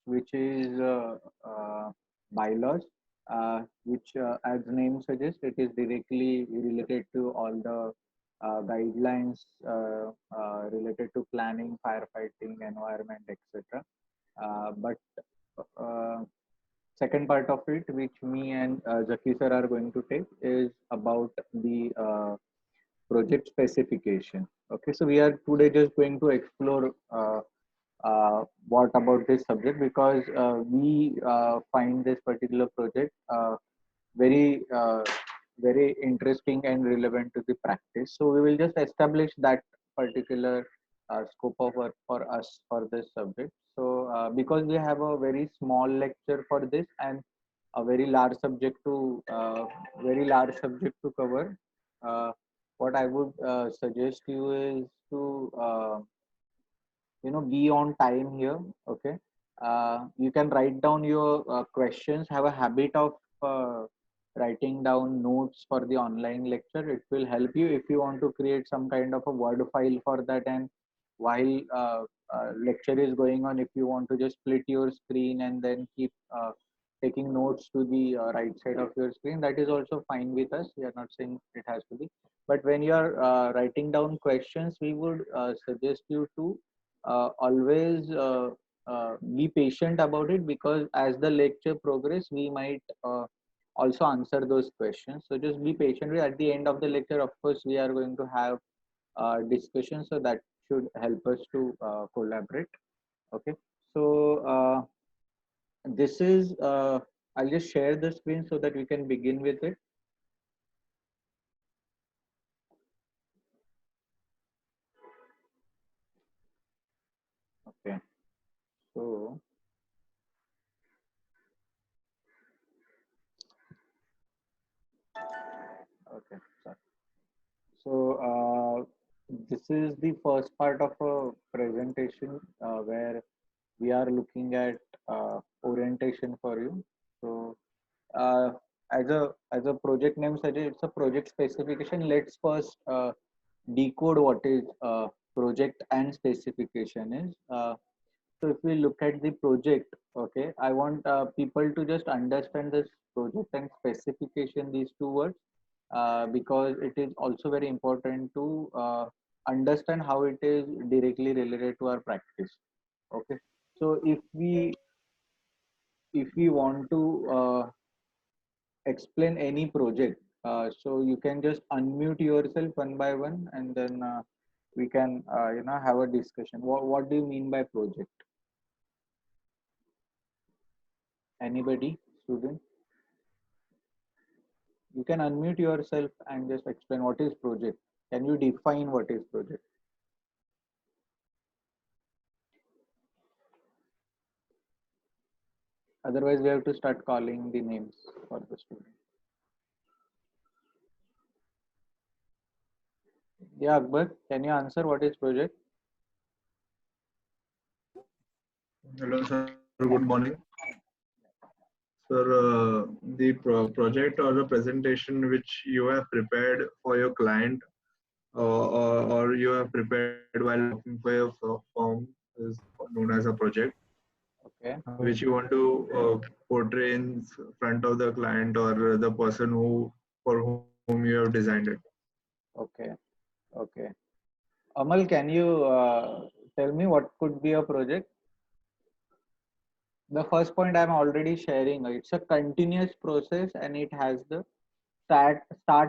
which is bylaws, which, as name suggests, it is directly related to all the guidelines related to planning, firefighting, environment, etc. But uh, second part of it, which me and Zaki sir are going to take, is about the project specification. Okay, so we are today just going to explore what about this subject, because we find this particular project very very interesting and relevant to the practice. So we will just establish that particular scope of work for us for this subject. So because we have a very small lecture for this and a very large subject to cover, what I would suggest you is to be on time here. Okay, you can write down your questions. Have a habit of writing down notes for the online lecture. It will help you if you want to create some kind of a word file for that, and while lecture is going on, if you want to just split your screen and then keep taking notes to the right side of your screen, that is also fine with us. We are not saying it has to be, but when you are writing down questions, we would suggest you to always be patient about it, because as the lecture progress, we might also answer those questions. So just be patient. At the end of the lecture, of course, we are going to have discussion, so that should help us to collaborate. Okay, so this is I'll just share the screen so that we can begin with it. Okay, so okay, sorry. So this is the first part of a presentation where we are looking at orientation for you. So uh, as a project name suggests, it's a project specification. Let's first decode what is project and specification is. So if we look at the project, okay, I want people to just understand this project and specification, these two words, because it is also very important to understand how it is directly related to our practice. Okay, so if we want to explain any project, so you can just unmute yourself one by one, and then we can have a discussion. What do you mean by project? Anybody, student? You can unmute yourself and just explain what is project. Can you define what is project? Otherwise, we have to start calling the names for the student. Yeah, Akbar, can you answer what is project? Hello, sir. Good morning. Sir, the project or the presentation which you have prepared for your client or you have prepared while working for your firm is known as a project, Okay. which you want to portray in front of the client or the person for whom you have designed it. Okay. Okay. Amal, can you tell me what could be a project? The first point I'm already sharing. It's a continuous process and it has the start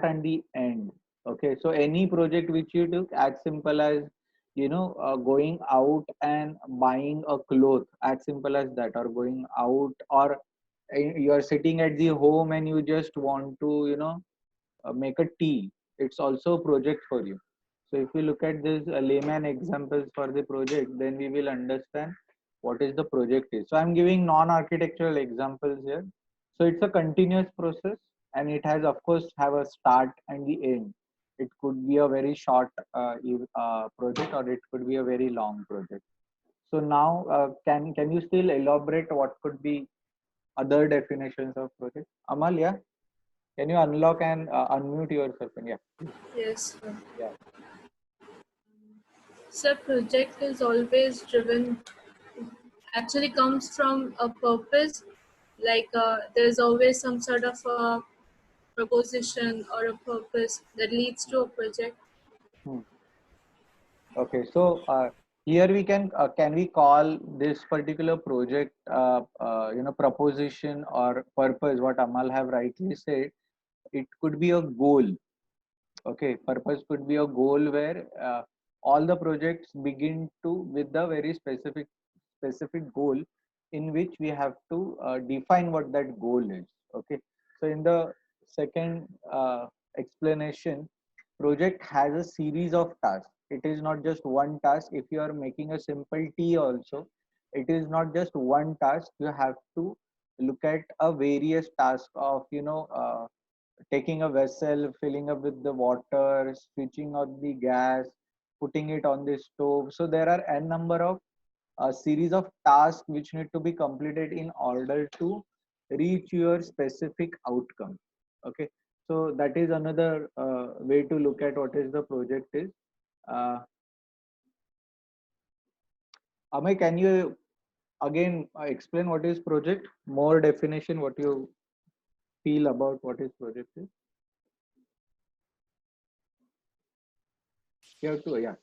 and the end. Okay, so any project which you took, as simple as going out and buying a cloth, as simple as that, or going out, or you are sitting at the home and you just want to make a tea. It's also a project for you. So if we look at this layman examples for the project, then we will understand what is the project is. So I'm giving non-architectural examples here. So it's a continuous process, and it has, of course, have a start and the end. It could be a very short project, or it could be a very long project. So now, can you still elaborate what could be other definitions of project? Amal, yeah, can you unlock and unmute yourself? And yeah, Yes, sir. yeah, So project is always driven actually comes from a purpose. Like there's always some sort of a proposition or a purpose that leads to a project. Hmm. Okay, so here we can we call this particular project proposition or purpose, what Amal have rightly said, it could be a goal. Okay, purpose could be a goal where all the projects begin to with the very specific goal, in which we have to define what that goal is. Okay, so in the second explanation, project has a series of tasks. It is not just one task. If you are making a simple tea also, it is not just one task. You have to look at a various task of taking a vessel, filling up with the water, switching on the gas, putting it on the stove. So there are n number of a series of tasks which need to be completed in order to reach your specific outcome. Okay, so that is another way to look at what is the project is. uh, Amay, can you again explain what is project, more definition, what you feel about what is project is? You have to, yeah.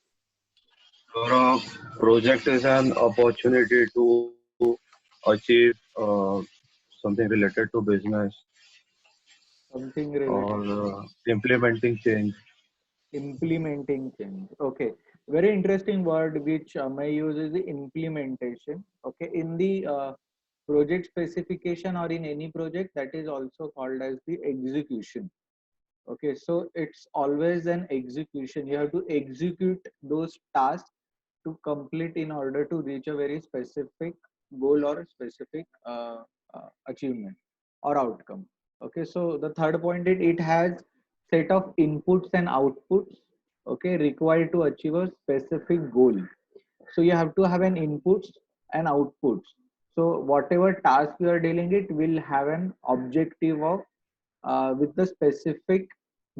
Your project is an opportunity to achieve something related to business Something or related to implementing change. implementing change. Okay, very interesting word which Amay uses, the implementation. Okay, in the project specification or in any project, that is also called as the execution. Okay, so it's always an execution. You have to execute those tasks to complete in order to reach a very specific goal or specific achievement or outcome. Okay, so the third point is it has set of inputs and outputs, okay, required to achieve a specific goal. So you have to have an inputs and outputs. So whatever task you are dealing, it will have an objective of with the specific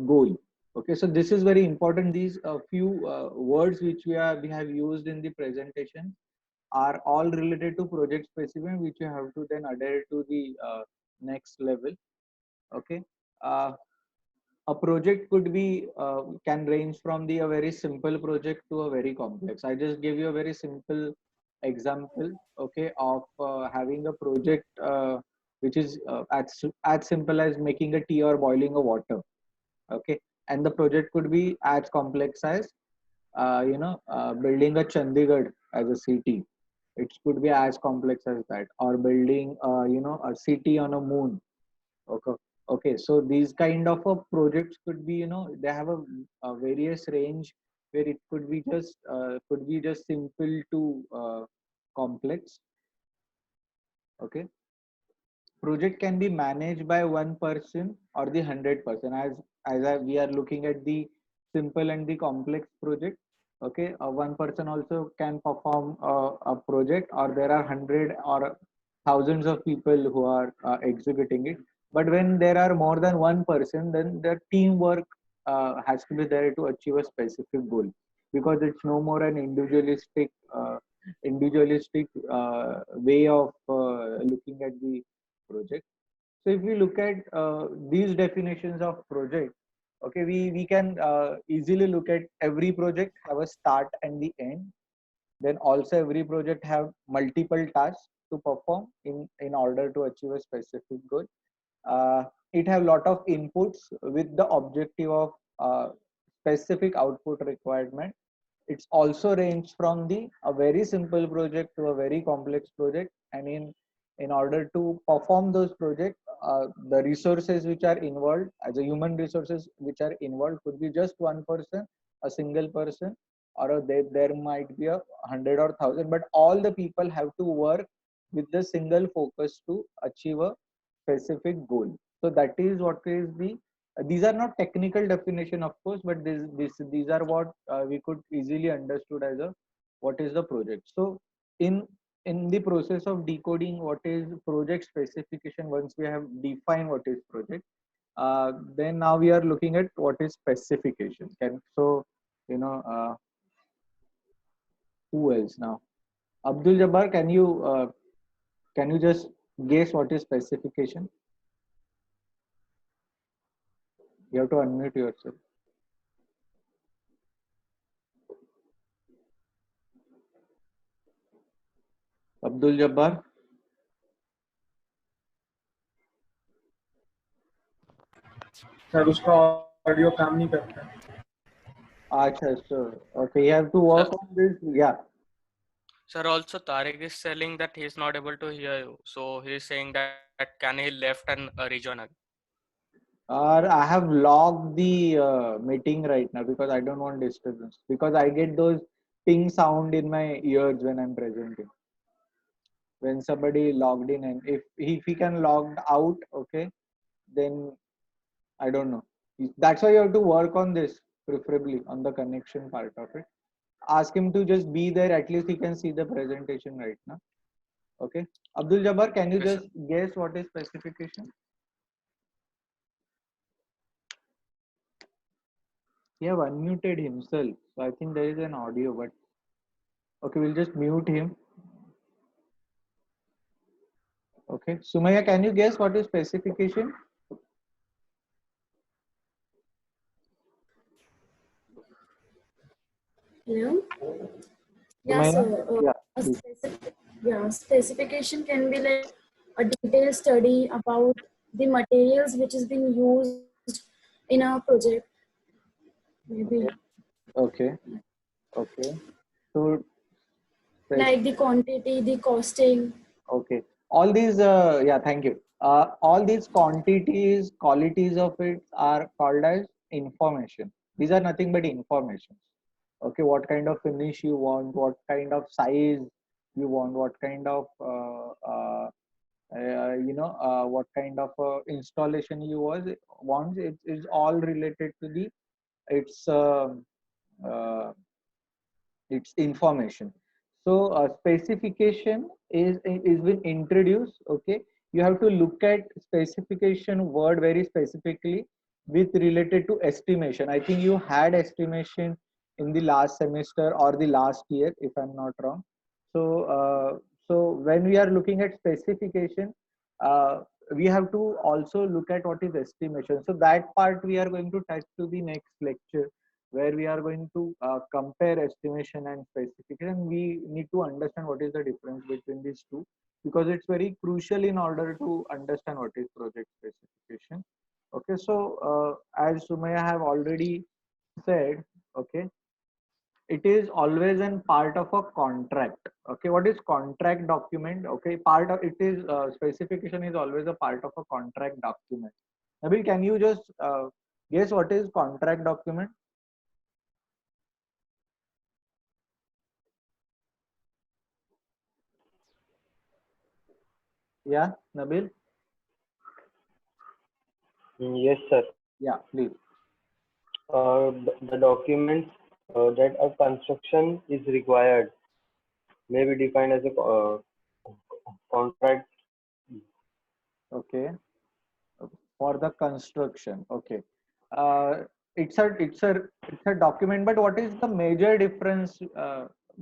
goal. Okay, so this is very important. These few words which we have used in the presentation are all related to project specific, which you have to then adhere to the next level. Okay, uh, a project could be can range from the a very simple project to a very complex. I just gave you a very simple example, okay, of having a project which is as simple as making a tea or boiling a water. Okay, and the project could be as complex as building a Chandigarh as a city. It could be as complex as that, or building a city on a moon. Okay, okay, so these kind of projects could be, they have a various range where it could be just simple to complex. Okay, project can be managed by one person or the 100%, we are looking at the simple and the complex project. Okay, one person also can perform a project, or there are 100 or thousands of people who are executing it. But when there are more than one person, then the teamwork has to be there to achieve a specific goal, because it's no more an individualistic way of looking at the project. So if we look at these definitions of project, okay, we can easily look at every project have a start and the end. Then also every project have multiple tasks to perform in order to achieve a specific goal. It have lot of inputs with the objective of specific output requirement. It's also range from the a very simple project to a very complex project, and in order to perform those projects, the resources which are involved as a human resources which are involved could be just one person, a single person, or there might be 100 or 1,000, but all the people have to work with the single focus to achieve a specific goal. So that is what is the these are not technical definition, of course, but these are what we could easily understood as a what is the project. So in the process of decoding what is project specification, once we have defined what is project, then now we are looking at what is specification. Can so you know who else now? Abdul Jabbar, can you just guess what is specification? You have to unmute yourself. Abdul Jabbar. Sir उसका audio काम नहीं करता है. Acha, so okay, you have to work Sir. on this. Yeah. Sir, also Tariq is telling that he is not able to hear you. So he is saying that can he left and rejoin again? I have logged the meeting right now because I don't want disturbance. Because I get those ping sound in my ears when I'm presenting. When somebody logged in, and if he can log out, okay, then I don't know. That's why you have to work on this, preferably on the connection part of it. Ask him to just be there. At least he can see the presentation right now. Okay. Abdul Jabbar, can you Yes, just guess what is specification? He have unmuted himself. So I think there is an audio, but okay, we'll just mute him. Okay. Sumaya, can you guess what is specification? Hello? Yeah, Sumaya? so Yeah. a please. specification can be like a detailed study about the materials which is being used in a project. Maybe Okay. Okay. So like the quantity, the costing. okay. All these, yeah, thank you. All these quantities, qualities of it are called as information. These are nothing but information. Okay, what kind of finish you want, what kind of size you want, what kind of, what kind of installation you want. It is all related to the its uh, its information. So specification is been introduced. Okay, you have to look at specification word very specifically with related to estimation. I think you had estimation in the last semester or the last year, if I'm not wrong. So so when we are looking at specification, uh, we have to also look at what is estimation. So that part we are going to touch to the next lecture, where we are going to compare estimation and specification. We need to understand what is the difference between these two, because it's very crucial in order to understand what is project specification. Okay, so as Sumaya have already said, okay, it is always an part of a contract. Okay, what is contract document? Okay, part of it is specification is always a part of a contract document. Nabil, can you just guess what is contract document? Yeah, Nabil? Yes, sir. Yeah, please. The documents that a construction is required may be defined as a contract. Okay. For the construction. Okay. Uh, it's a document, but what is the major difference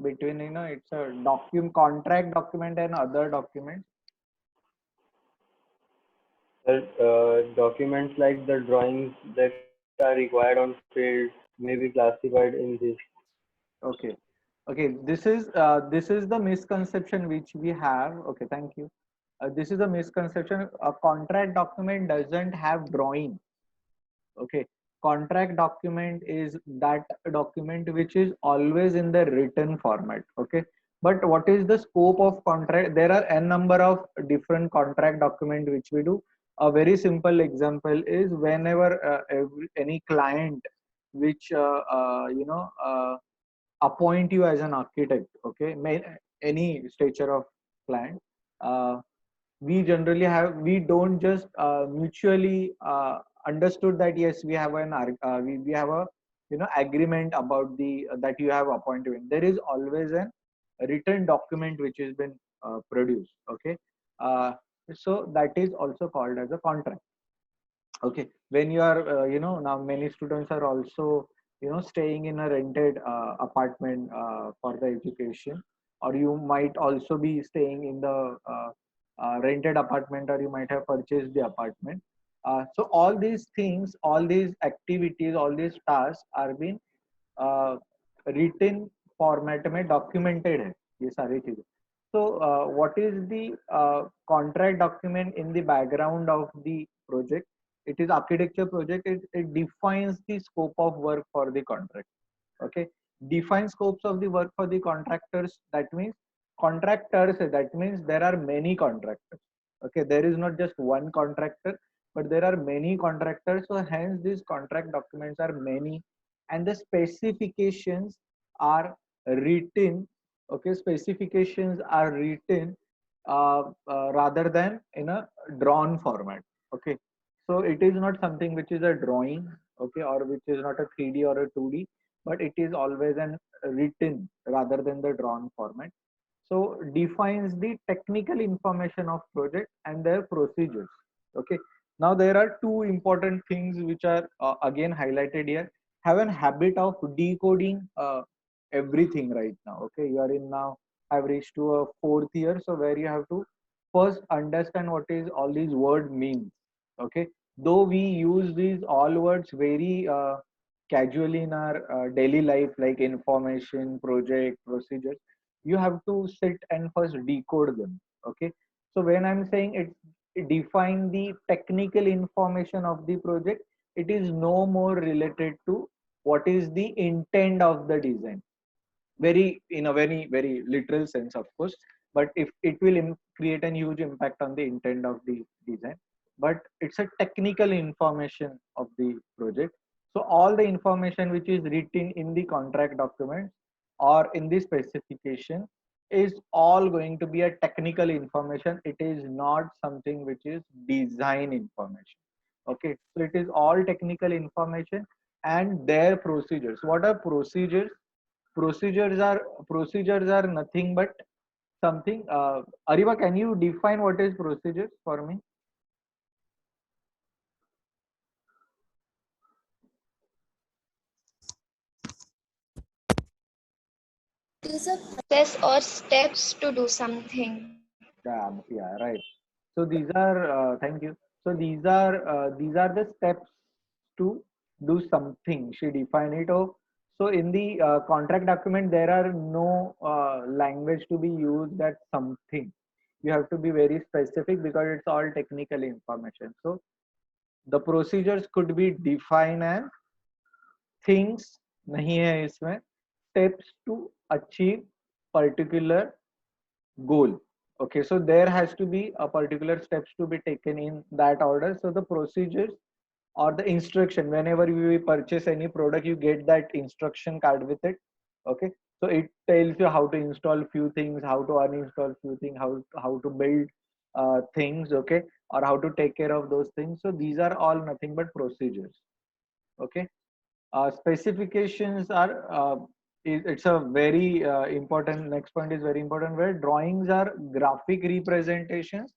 between, it's a document, contract document and other documents? Documents like the drawings that are required on field may be classified in this. Okay. Okay. This is the misconception which we have. Okay. Thank you. This is a misconception. A contract document doesn't have drawing. Okay, contract document is that document which is always in the written format. Okay, but what is the scope of contract? There are n number of different contract document which we do. A very simple example is whenever any client which appoint you as an architect. Okay, any stature of client, we generally have, we don't just mutually understood that yes, we have we have a agreement about the that you have appointment. There is always a written document which has been produced. Okay, so that is also called as a contract. Okay, when you are now many students are also staying in a rented apartment for the education. or you might also be staying in the rented apartment, or you might have purchased the apartment. So all these things, all these activities, all these tasks are being written format में documented है ये सारी चीजें. So what is the contract document in the background of the project? It is architecture project. It defines the scope of work for the contract. Okay, define scopes of the work for the contractors. That means contractors. That means there are many contractors. Okay, there is not just one contractor, but there are many contractors. So hence these contract documents are many, and the specifications are written. Okay, specifications are written rather than in a drawn format. Okay, so it is not something which is a drawing, okay, or which is not a 3D or a 2D, but it is always an written rather than the drawn format. So defines the technical information of project and their procedures. Okay, now there are two important things which are again highlighted here. Have an habit of decoding everything right now. Okay, you are in now, have reached to a fourth year, so where you have to first understand what is all these word means. Okay, though we use these all words very casually in our daily life, like information, project, procedures, you have to sit and first decode them. Okay, so when I'm saying it define the technical information of the project, it is no more related to what is the intent of the design, very in a very literal sense, of course, but if it will create a huge impact on the intent of the design, but it's a technical information of the project. So all the information which is written in the contract documents or in the specification is all going to be a technical information. It is not something which is design information. Okay, so it is all technical information and their procedures. What are procedures? Procedures are nothing but something. Ariba, can you define what is procedures for me? It is a process or steps to do something. Yeah, right. So these are thank you. So these are the steps to do something. She defined it. Oh, so in the contract document there are no language to be used. That something you have to be very specific because it's all technical information. So the procedures could be defined as things नहीं है इसमें, steps to achieve particular goal. Okay, so there has to be a particular steps to be taken in that order. So the procedures or the instruction, whenever you purchase any product, you get that instruction card with it. Okay, so it tells you how to install few things, how to uninstall few things, how to build things, okay, or how to take care of those things. So these are all nothing but procedures. Okay, specifications are it's a very important, next point is very important, where drawings are graphic representations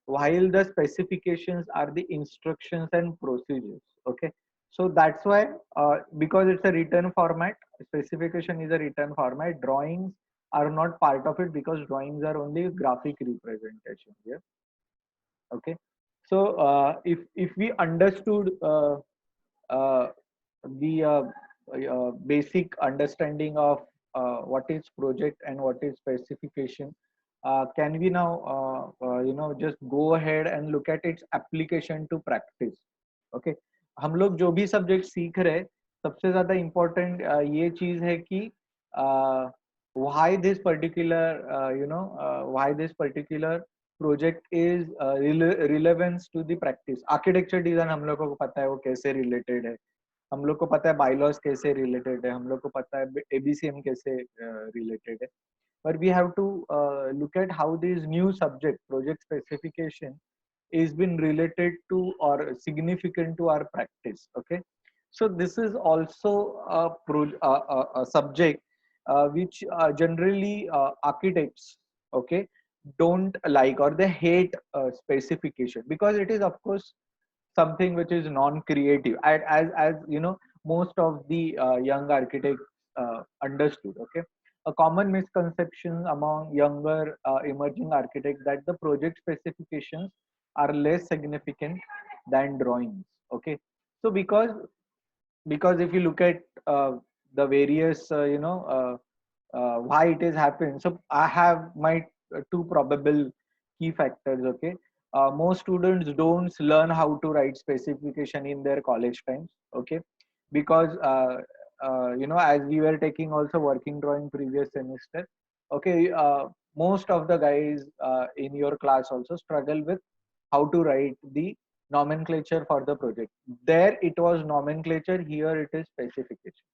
while the specifications are the instructions and procedures. Okay, so that's why because it's a written format, specification is a written format, drawings are not part of it because drawings are only graphic representation here. Okay, so if we understood uh, the basic understanding of what is project and what is specification, can we now just go ahead and look at its application to practice. Okay, हम लोग जो भी subject सीख रहे हैं सबसे ज्यादा important ये चीज है कि why this particular why this particular project is relevance to the practice. Architecture design हम लोगों को पता है वो कैसे रिलेटेड है, हम लोग को पता है बायलॉज कैसे रिलेटेड है, हम लोग को पता है एबीसीएम कैसे रिलेटेड है, but we have to look at how this new subject project specification is been related to or significant to our practice. Okay, so this is also a subject which generally architects, okay, don't like or they hate specification because it is of course something which is non-creative, as you know most of the young architects understood. Okay, a common misconception among younger emerging architects that the project specifications are less significant than drawings. Okay, so because if you look at the various why it is happened, so I have my two probable key factors. Okay, most students don't learn how to write specification in their college times. Okay, because as we were taking also working drawing previous semester. Okay, most of the guys in your class also struggle with how to write the nomenclature for the project. There it was nomenclature, here it is specification.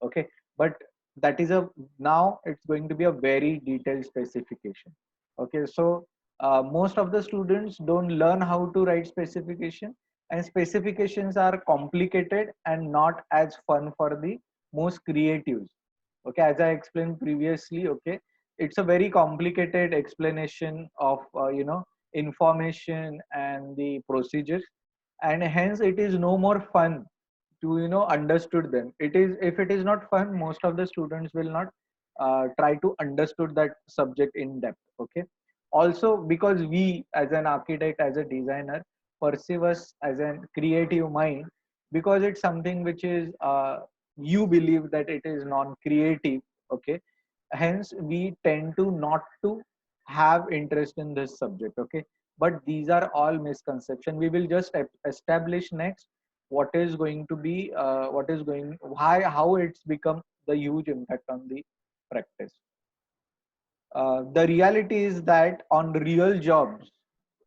Okay, but that is a, now it's going to be a very detailed specification. Okay, so most of the students don't learn how to write specification, and specifications are complicated and not as fun for the most creatives. Okay, as I explained previously, okay, it's a very complicated explanation of information and the procedures, and hence it is no more fun to understood them. It is, if it is not fun, most of the students will not try to understood that subject in depth. Okay, also because we as an architect, as a designer, perceive us as a creative mind, because it's something which is you believe that it is non-creative. Okay, hence we tend to not to have interest in this subject. Okay, but these are all misconception. We will just establish next what is going to be what is going, why, how it's become the huge impact on the practice. The reality is that on real jobs,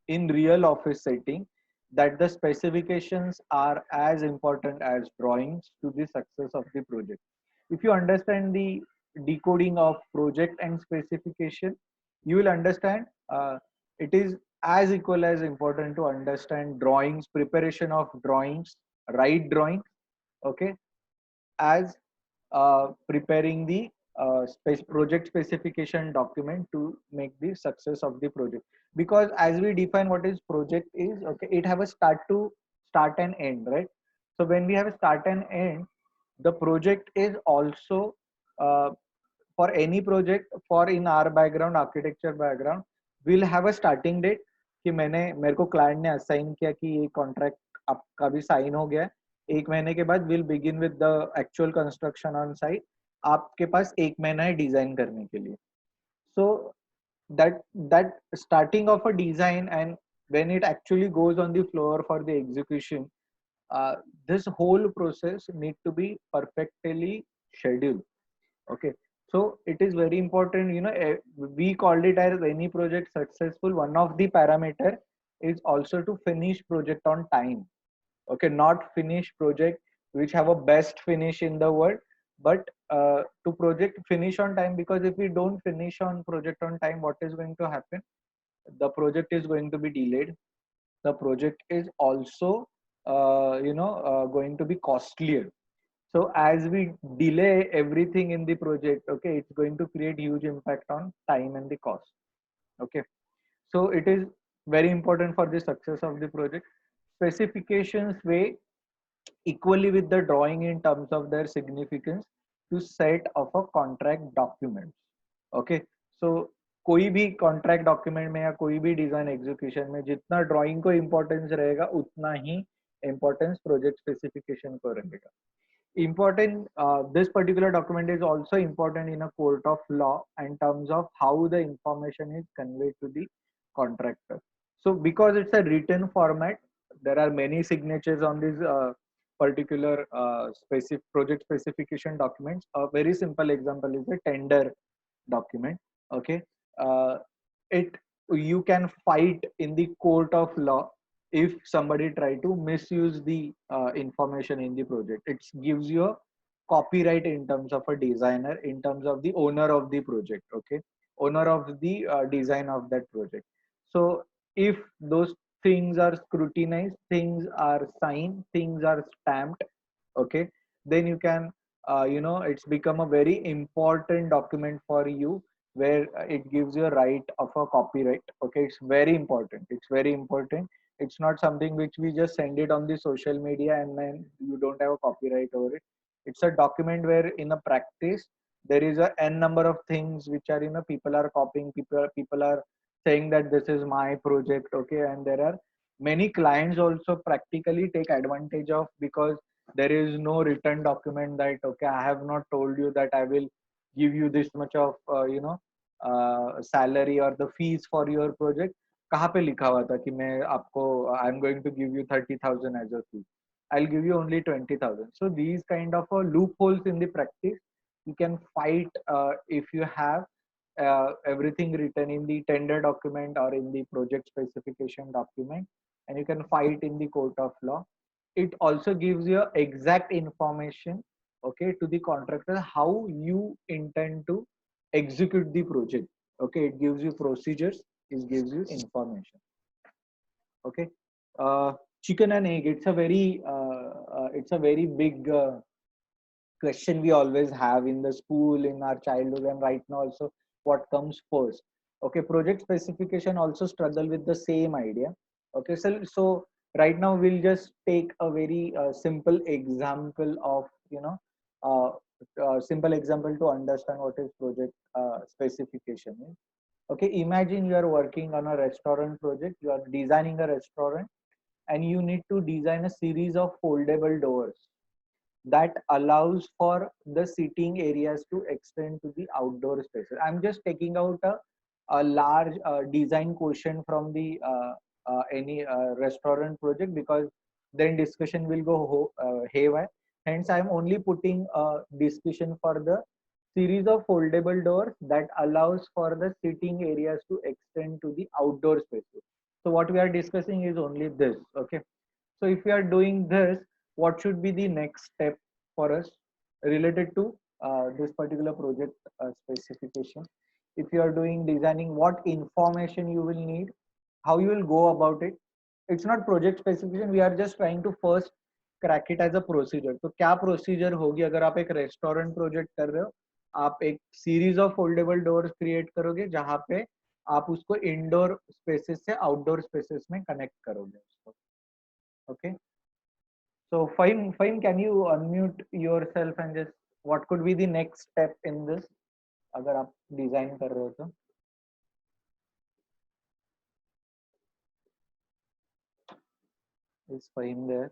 in real office setting, that the specifications are as important as drawings to the success of the project. If you understand the decoding of project and specification, you will understand it is as equal as important to understand drawings, preparation of drawings, right drawings. Okay, as preparing the project specification document to make the success of the project. Because as we define what is project is, okay, it have a start and end, right? So when we have a start and end, the project is also uh, for any project, for in our background, architecture background, we'll have a starting date कि मेरे को client ने assign किया कि ये contract आपका भी sign हो गया है, एक महीने के बाद will begin with the actual construction on site, आपके पास एक महीना है डिजाइन करने के लिए. So that starting of a design, and when it actually goes on the floor for the execution, this whole process need to be perfectly scheduled. Okay, so it is very important, we called it as any project successful, one of the parameter is also to finish project on time. Okay, not finish project which have a best finish in the world, but to project finish on time, because if we don't finish on project on time, what is going to happen? The project is going to be delayed, the project is also going to be costlier. So as we delay everything in the project, okay, it's going to create huge impact on time and the cost. Okay, so it is very important for the success of the project. Specifications weigh equally with the drawing in terms of their significance to set of a contract document. Okay, so कोई भी contract document में या कोई भी design execution में जितना drawing को importance रहेगा, उतना ही इम्पोर्टेंस प्रोजेक्ट स्पेसिफिकेशन को रहेगा. Important, this particular document is also important in a court of law in terms of how the information is conveyed to the contractor. So because it's a written format, there are many signatures on this particular specific project specification documents. A very simple example is a tender document. Okay, it, you can fight in the court of law if somebody try to misuse the information in the project. It gives you a copyright in terms of a designer, in terms of the owner of the project. Okay, owner of the design of that project. So if those things are scrutinized, things are signed, things are stamped, okay, then you can it's become a very important document for you, where it gives you a right of a copyright. Okay, it's very important, it's very important. It's not something which we just send it on the social media and then you don't have a copyright over it. It's a document where in a practice there is a n number of things which are, people are copying, people are saying that this is my project. Okay, and there are many clients also practically take advantage of, because there is no written document that, okay, I have not told you that I will give you this much of salary or the fees for your project. कहाँ पे लिखा हुआ था कि मैं आपको I am going to give you 30,000 as a fee? I'll give you only 20,000. So these kind of loopholes in the practice you can fight if you have everything written in the tender document or in the project specification document, and you can fight in the court of law. It also gives you exact information, okay, to the contractor how you intend to execute the project. Okay, it gives you procedures, it gives you information. Okay, chicken and egg, it's a very big question we always have in the school, in our childhood, and right now also, what comes first? Okay, project specification also struggle with the same idea. Okay, so right now we'll just take a very simple example of, uh, simple example to understand what is project specification is. Okay, imagine you are working on a restaurant project, you are designing a restaurant, and you need to design a series of foldable doors that allows for the sitting areas to extend to the outdoor spaces. I'm just taking out a large design question from the any restaurant project, because then discussion will go haywire. Hence, I'm only putting a discussion for the series of foldable doors that allows for the sitting areas to extend to the outdoor spaces. So what we are discussing is only this. Okay, so if we are doing this, what should be the next step for us related to this particular project specification? If you are doing designing, what information you will need, how you will go about it? It's not project specification, we are just trying to first crack it as a procedure. तो क्या procedure होगी अगर आप एक restaurant project कर रहे हो? आप एक series of foldable doors create करोगे जहाँ पे आप उसको indoor spaces से outdoor spaces में connect करोगे उसको. Okay. So Fahim, can you unmute yourself and just what could be the next step in this? अगर आप design कर रहे हो तो. Is Fahim there?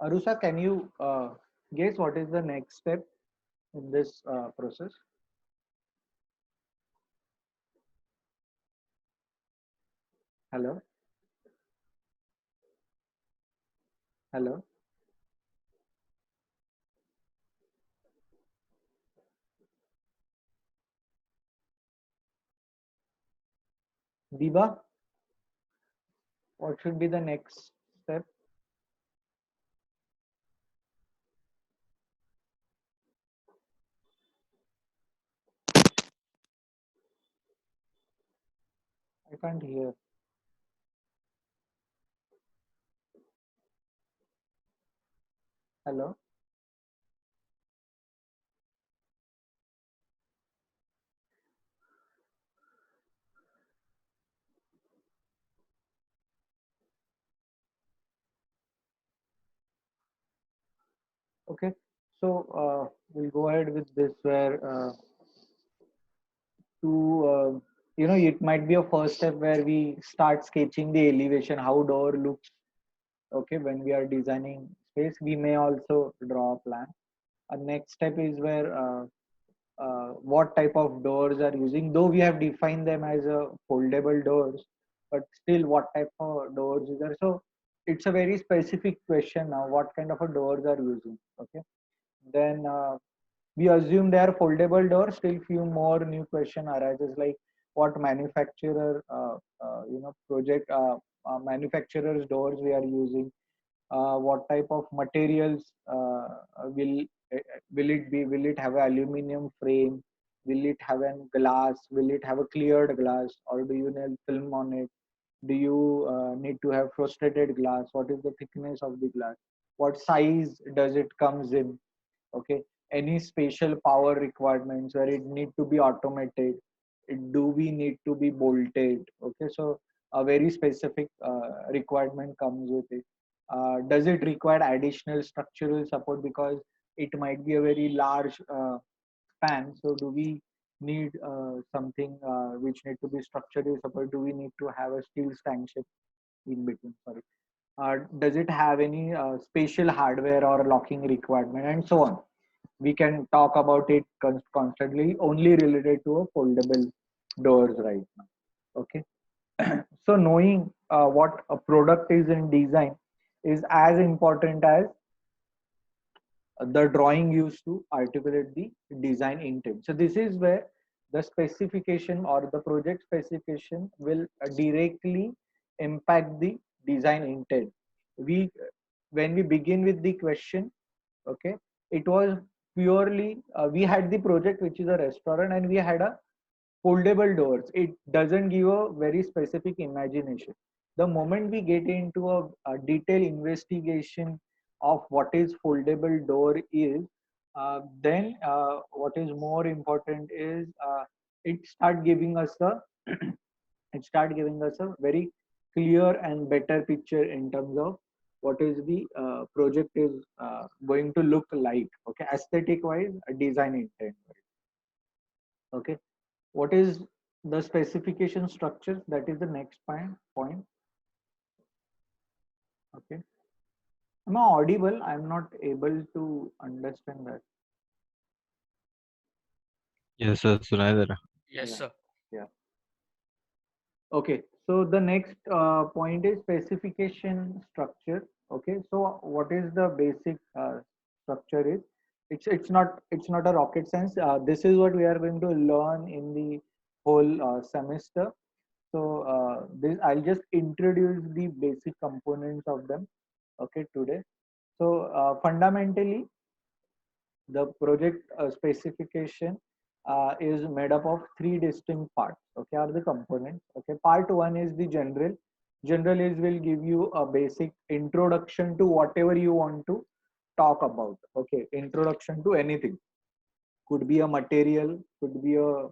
Arusa, can you guess what is the next step in this process? Hello? Hello? Diba, what should be the next step? I can't hear. Hello? Okay, so we'll go ahead with this where it might be a first step where we start sketching the elevation, how door looks. Okay, when we are designing space, we may also draw a plan. A next step is where what type of doors are using, though we have defined them as a foldable doors, but still what type of doors is there. So it's a very specific question now, what kind of a doors are using. Okay, then we assume they are foldable doors. Still few more new question arises, like what manufacturer project manufacturers doors we are using, what type of materials will it have an aluminum frame, will it have a glass, will it have a cleared glass, or do you need film on it, do you need to have frosted glass, what is the thickness of the glass, what size does it comes in. Okay, any special power requirements where it need to be automated, do we need to be bolted? Okay, so a very specific requirement comes with it. Does it require additional structural support because it might be a very large span? So do we need something which need to be structurally support? Do we need to have a steel stanchion in between? Sorry. Does it have any special hardware or locking requirement, and so on? We can talk about it constantly, only related to a foldable doors right now. Okay. So knowing what a product is in design is as important as the drawing used to articulate the design intent. So this is where the specification or the project specification will directly impact the design intent. We When we begin with the question, okay, it was purely we had the project which is a restaurant, and we had a foldable doors. It doesn't give a very specific imagination. The moment we get into a detailed investigation of what is foldable door is, then what is more important is it start giving us a it start giving us a very clear and better picture in terms of what is the project is going to look like. Okay, aesthetic wise, design intent wise. Okay, what is the specification structure? That is the next point. Okay, am I audible? I'm not able to understand that. Yes, sir. Sunai Yes, Yeah, sir. yeah. Okay, so the next point is specification structure. Okay, so what is the basic structure is? It's not a rocket science. This is what we are going to learn in the whole semester. So this I'll just introduce the basic components of them. Okay, today. So fundamentally, the project specification is made up of three distinct parts. Okay, are the components. Okay, part one is the general. General is will give you a basic introduction to whatever you want to talk about. Okay, introduction to anything. Could be a material, could be a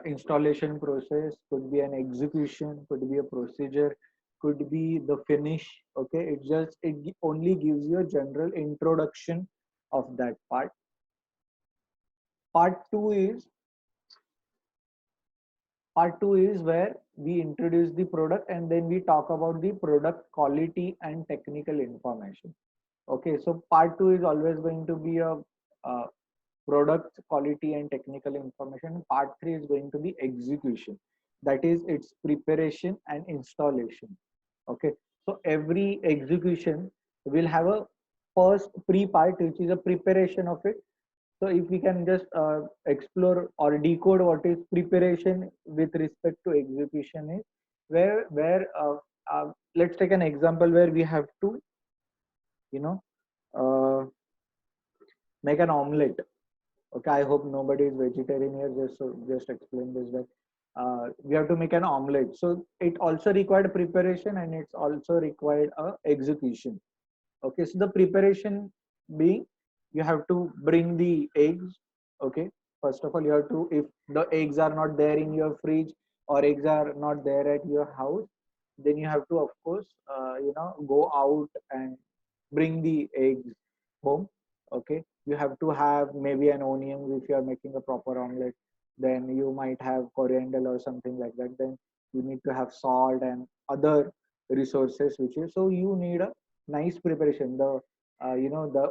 installation process, could be an execution, could be a procedure, could be the finish. Okay, it only gives you a general introduction of that part. Part two is where we introduce the product, and then we talk about the product quality and technical information. Okay, so part two is always going to be a product quality and technical information. Part three is going to be execution, that is its preparation and installation. Okay, so every execution will have a first pre-part which is a preparation of it. So if we can just explore or decode what is preparation with respect to execution is, where let's take an example where we have to, you know, make an omelette. Okay, I hope nobody is vegetarian here. Just explain this, that we have to make an omelette. So it also required preparation, and it's also required a execution. Okay, so the preparation being, you have to bring the eggs. Okay, first of all, you have to, if the eggs are not there in your fridge or eggs are not there at your house, then you have to, of course, go out and bring the eggs home. Okay, you have to have maybe an onion if you are making a proper omelette. Then you might have coriander or something like that. Then you need to have salt and other resources, which is, so you need a nice preparation. The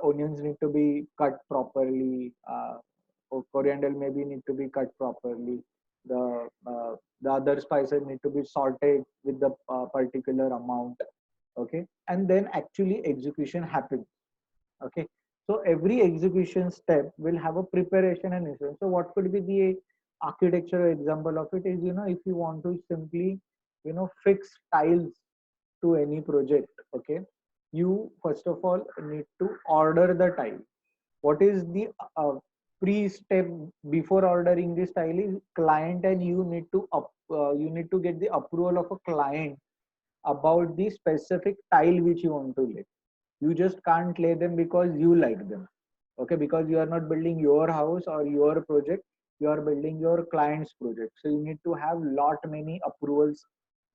onions need to be cut properly. Or coriander maybe need to be cut properly. The other spices need to be salted with the particular amount. Okay, and then actually execution happens. Okay, so every execution step will have a preparation and insurance. So what could be the architectural example of it is, if you want to simply, fix tiles to any project. Okay, you first of all need to order the tile. What is the pre-step before ordering this tile is client, and you need to get the approval of a client about the specific tile which you want to lay. You just can't lay them because you like them. Okay, because you are not building your house or your project. you are building your client's project. So you need to have lot many approvals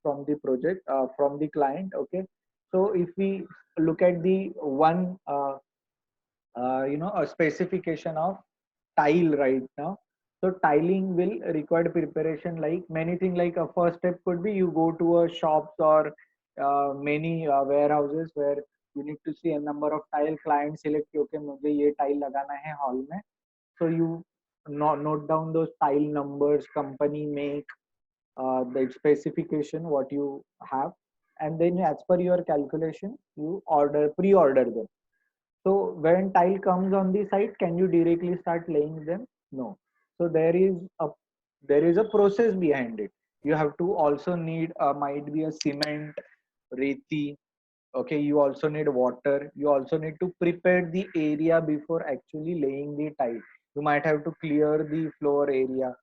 from the project, from the client. Okay. So if we look at the one, a specification of tile right now. So tiling will require preparation like many things. Like a first step could be you go to a shops or many warehouses where you need to see a number of tile. Client select कि, okay मुझे ये tile लगाना है hall में. So you note down those tile numbers, company make, the specification what you have, and then as per your calculation you pre-order them. So when tile comes on the site, can you directly start laying them? No. So there is a process behind it. You have to also need might be a cement, reti. Okay, you also need water. You also need to prepare the area before actually laying the tile. You might have to clear the floor area.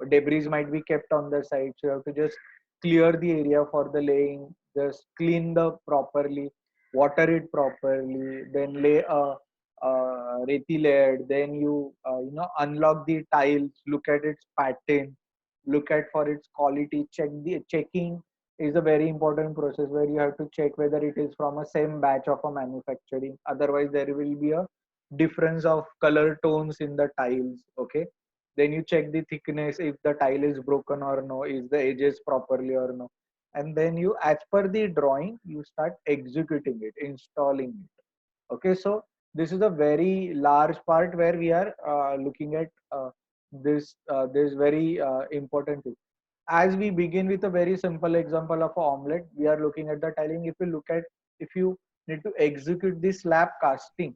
Debris might be kept on the site, so you have to just clear the area for the laying. Just clean the properly, water it properly, then lay a reti layer. Then you unlock the tiles, look at its pattern, look at for its quality. Checking is a very important process where you have to check whether it is from a same batch of a manufacturing. Otherwise, there will be a difference of color tones in the tiles. Okay. Then you check the thickness, if the tile is broken or no, is the edges properly or no. And then you, as per the drawing, you start executing it, installing it. Okay. So this is a very large part where we are looking at this very important thing. As we begin with a very simple example of an omelette, we are looking at the tiling. If you need to execute the slab casting,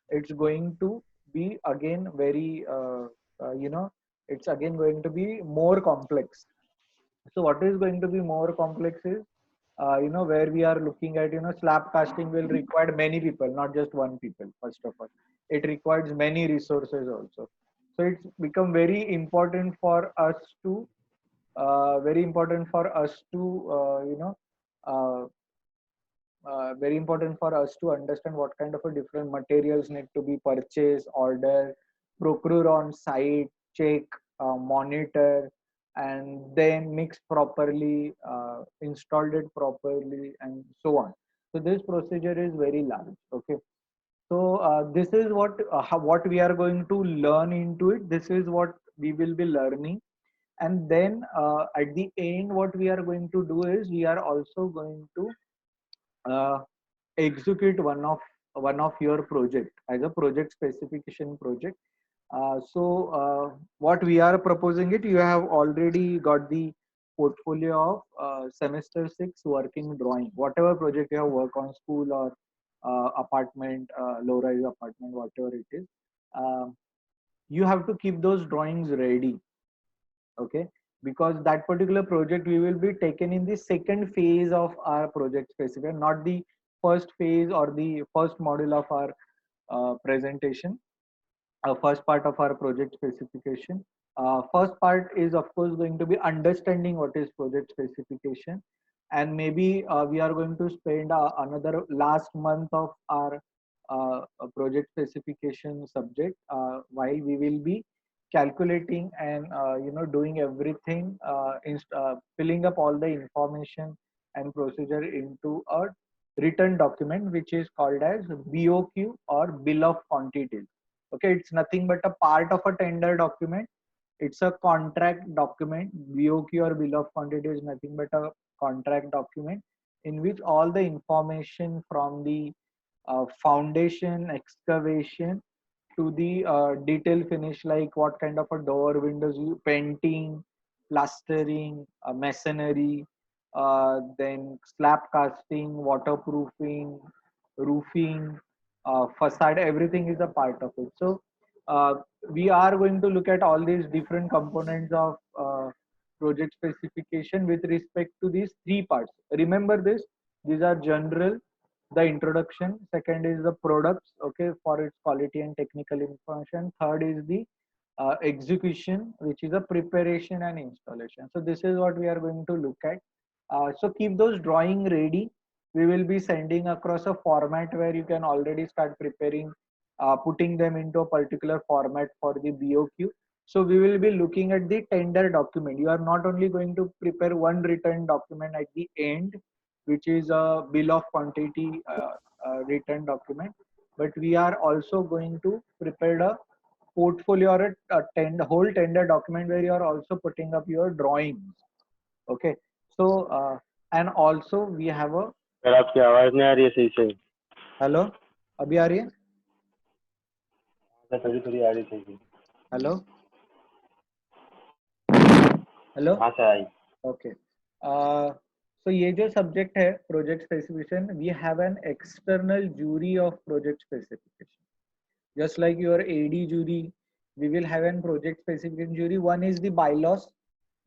it's going to be again very it's again going to be more complex. So what is going to be more complex is where we are looking at slab casting will require many people, not just one people. First of all, it requires many resources also. So it's become very important for us to uh, very important for us to understand what kind of a different materials need to be purchased, order, procure on site, check, monitor, and then mix properly, installed it properly, and so on. So this procedure is very large. Okay. So this is what we are going to learn into it. This is what we will be learning. And then at the end, what we are going to do is we are also going to uh, execute one of your project as a project specification project. What we are proposing it, you have already got the portfolio of semester 6 working drawing, whatever project you have worked on, school or apartment, low rise apartment, whatever it is. You have to keep those drawings ready. Okay, because that particular project we will be taken in the second phase of our project specific, not the first phase or the first module of our presentation, first part of our project specification. First part is of course going to be understanding what is project specification, and maybe we are going to spend another last month of our project specification subject while we will be calculating and doing everything, filling up all the information and procedure into a written document which is called as BOQ or bill of quantities. Okay, it's nothing but a part of a tender document. It's a contract document. BOQ or bill of quantity is nothing but a contract document in which all the information from the foundation, excavation to the detail finish, like what kind of a door, windows, painting, plastering, masonry, then slab casting, waterproofing, roofing, facade, everything is a part of it. So we are going to look at all these different components of project specification with respect to these three parts. Remember this, these are general, the introduction. Second is the products, okay, for its quality and technical information. Third is the execution, which is a preparation and installation. So this is what we are going to look at. So keep those drawing ready. We will be sending across a format where you can already start preparing, putting them into a particular format for the BOQ. So we will be looking at the tender document. You are not only going to prepare one written document at the end, which is a bill of quantity written document, but we are also going to prepare a portfolio or a whole tender document where you are also putting up your drawings. Okay. So and also we have a sir आपकी आवाज नहीं आ रही है सही से. Hello, अभी आ रही है? थोड़ी थोड़ी आ रही थी. Hello hello. हाँ सर आई. ओके. so ये जो सब्जेक्ट है project specification, we have an external jury of project specification. Just like your AD jury, we will have an project specification jury. One is the bylaws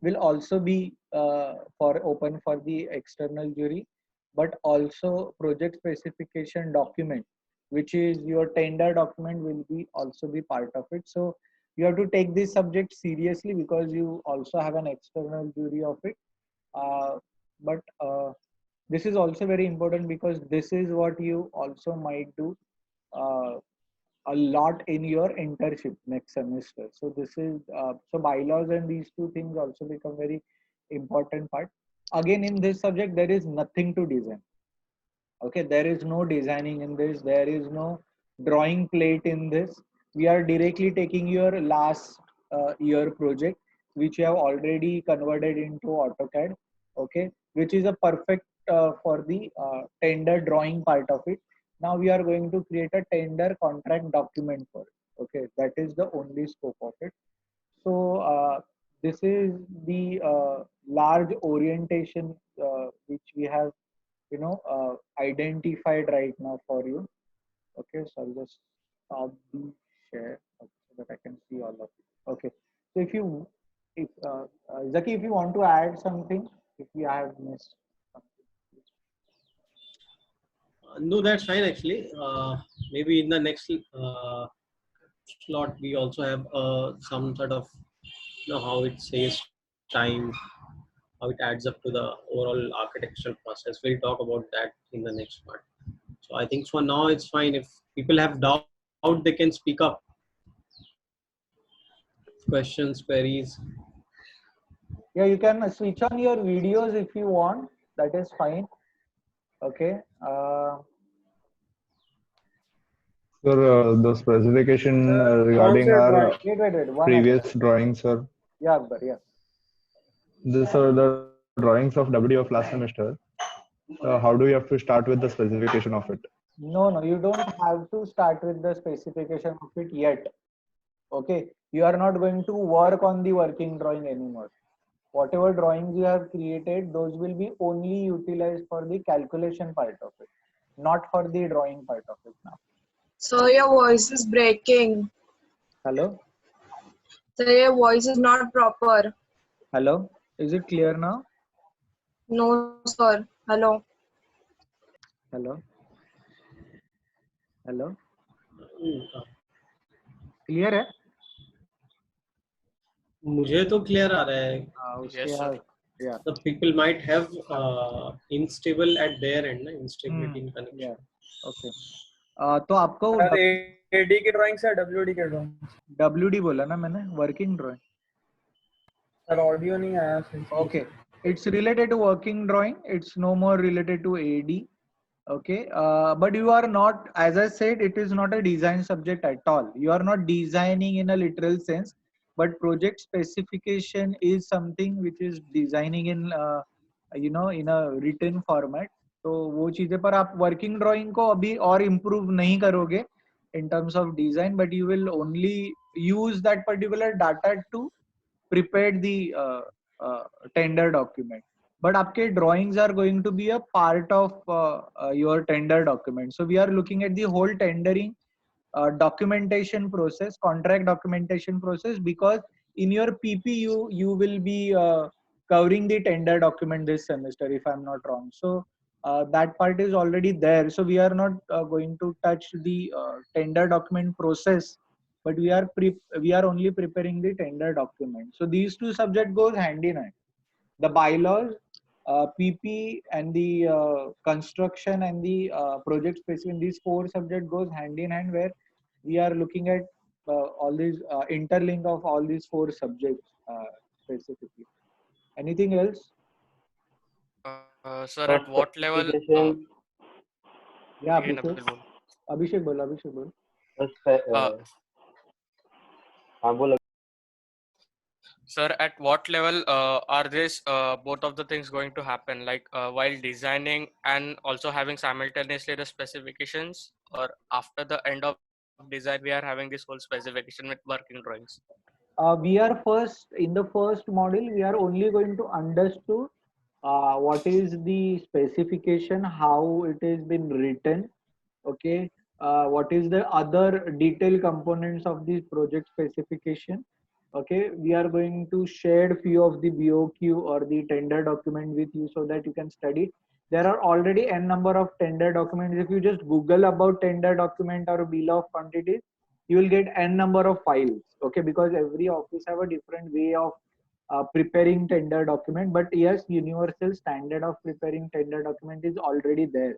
will also be for open for the external jury, but also project specification document, which is your tender document, will be also be part of it. So you have to take this subject seriously because you also have an external jury of it. But this is also very important because this is what you also might do a lot in your internship next semester. So this is so bylaws and these two things also become very important part. Again, in this subject there is nothing to design. Okay, there is no designing in this, there is no drawing plate in this. We are directly taking your last year project which you have already converted into AutoCAD. Okay, which is a perfect for the tender drawing part of it. Now we are going to create a tender contract document for it. Okay, that is the only scope of it. So this is the large orientation which we have identified right now for you. Okay, so I'll just stop the share so that I can see all of it. Okay, so if Zaki, if you want to add something, if we have missed something. No, that's fine actually. Maybe in the next slot we also have some sort of how it saves time, how it adds up to the overall architectural process. We'll talk about that in the next part. So I think for now it's fine. If people have doubt, they can speak up. Questions, queries. Yeah, you can switch on your videos if you want. That is fine. Okay. Sir, the specification regarding our previous drawings, sir. Yeah, Akbar, yeah. These are the drawings of WD of last semester. How do you have to start with the specification of it? No, you don't have to start with the specification of it yet. Okay, you are not going to work on the working drawing anymore. Whatever drawings you have created, those will be only utilized for the calculation part of it, not for the drawing part of it now. So your voice is breaking. Hello? So your voice is not proper. Hello? Is it clear now? No, sir. Hello. Hello? Hello? Clear है? मुझे तो clear आ रहा है. Yes, sir. Yeah. The people might have instable at their end, instability in connection. Yeah. Okay. तो आपको AD के drawing से WD के ड्राइंग? WD बोला ना मैंने, वर्किंग ड्राइंग. सर ऑडियो नहीं आया. Okay, it's related to working drawing. It's no more related to AD. Okay, but you are not, as I said, it is not a design subject at all. You are not designing in a literal sense, but project specification is something which is designing in in a written format. तो वो चीजें पर आप working drawing को अभी और improve नहीं करोगे in terms of design, but you will only use that particular data to prepare the tender document. But आपके drawings are going to be a part of your tender document. So we are looking at the whole tendering documentation process, contract documentation process, because in your PP you will be covering the tender document this semester, if I'm not wrong. So that part is already there. So we are not going to touch the tender document process, but we are only preparing the tender document. So these two subjects goes hand in hand. The bylaws, PP, and the construction and the project specification, these four subjects goes hand in hand, where we are looking at all these interlink of all these 4 subjects specifically. Anything else? Sir, For at what level? specification, Yeah, Again, Abhishek. Abdul bol. Abhishek bol. Uh, हाँ बोलो. Sir, at what level are this both of the things going to happen? Like while designing and also having simultaneously the specifications, or after the end of design, we are having this whole specification with working drawings. We are first in the first module. We are only going to understand what is the specification, how it is been written. Okay, what is the other detailed components of the project specification. Okay, we are going to share few of the BOQ or the tender document with you so that you can study. There are already n number of tender documents. If you just Google about tender document or bill of quantities, you will get n number of files. Okay, because every office have a different way of preparing tender document. But yes, universal standard of preparing tender document is already there.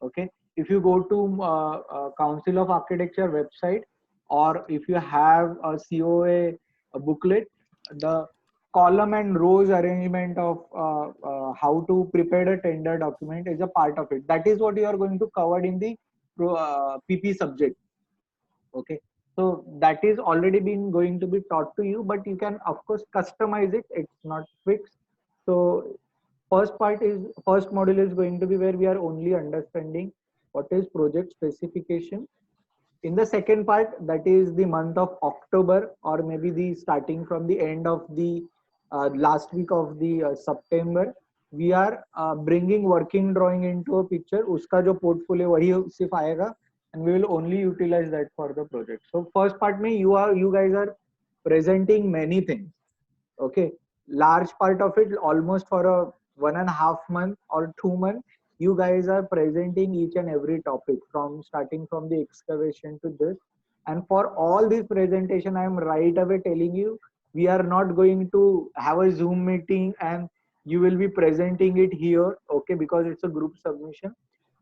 Okay, if you go to Council of Architecture website, or if you have a COA booklet, the column and rows arrangement of how to prepare a tender document is a part of it. That is what you are going to cover in the PP subject. Okay, so that is already been going to be taught to you, but you can of course customize it. It's not fixed. So first module is going to be where we are only understanding what is project specification. In the second part, that is the month of October, or maybe the starting from the end of the last week of the September, we are bringing working drawing into a picture. Uska jo portfolio wahi sirf aayega, and we will only utilize that for the project. So first part mein you guys are presenting many things. Okay, large part of it, almost for a 1.5 month or 2 months, you guys are presenting each and every topic from starting from the excavation to this. And for all this presentation, I am right away telling you, we are not going to have a Zoom meeting and you will be presenting it here. Okay, because it's a group submission.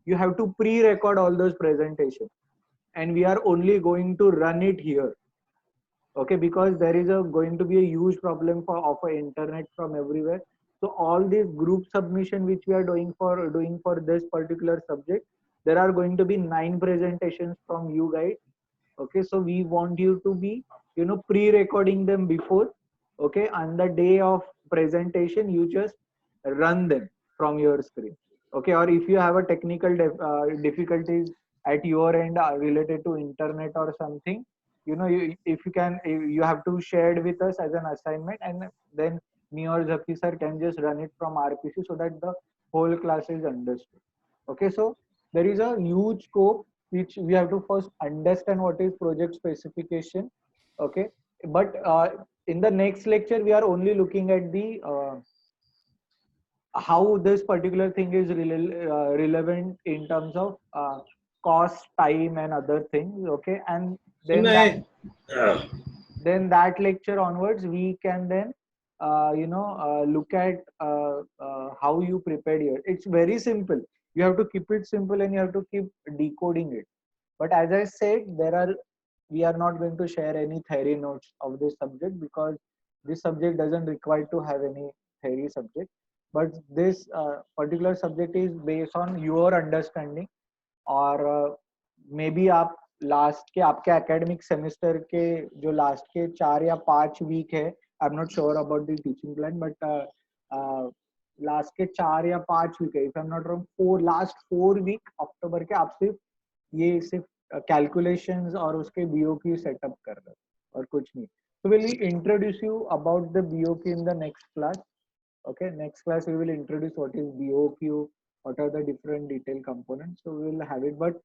You have to pre-record all those presentations, and we are only going to run it here. Okay, because there is going to be a huge problem for offer internet from everywhere. So all these group submission which we are doing for this particular subject, there are going to be 9 presentations from you guys. Okay, so we want you to be pre-recording them before. Okay, on the day of presentation you just run them from your screen. Okay, or if you have a technical difficulties at your end related to internet or something, if you can, you have to share it with us as an assignment, and then me or Zaki sir can just run it from RPC so that the whole class is understood. Okay, so there is a huge scope which we have to first understand what is project specification. Okay, but in the next lecture we are only looking at the how this particular thing is relevant in terms of cost, time, and other things. Okay, and then that lecture onwards we can then look at how you prepared here. It's very simple. You have to keep it simple and you have to keep decoding it. But as I said, we are not going to share any theory notes of this subject, because this subject doesn't require to have any theory subject. But this particular subject is based on your understanding, और may be आप last के आपके academic semester के जो last के 4 या 5 week है, I am not sure about the teaching plan, but last के 4 या 5 वीक है, if I am not wrong, last 4 week October के आप सिर्फ कैलकुलेशंस और उसके बीओक्यू सेटअप कर रहे हो और कुछ नहीं. So we'll introduce you about the BOQ in the next class. Okay, next class we will introduce what is BOQ, what are the different detailed components. So we will have it, but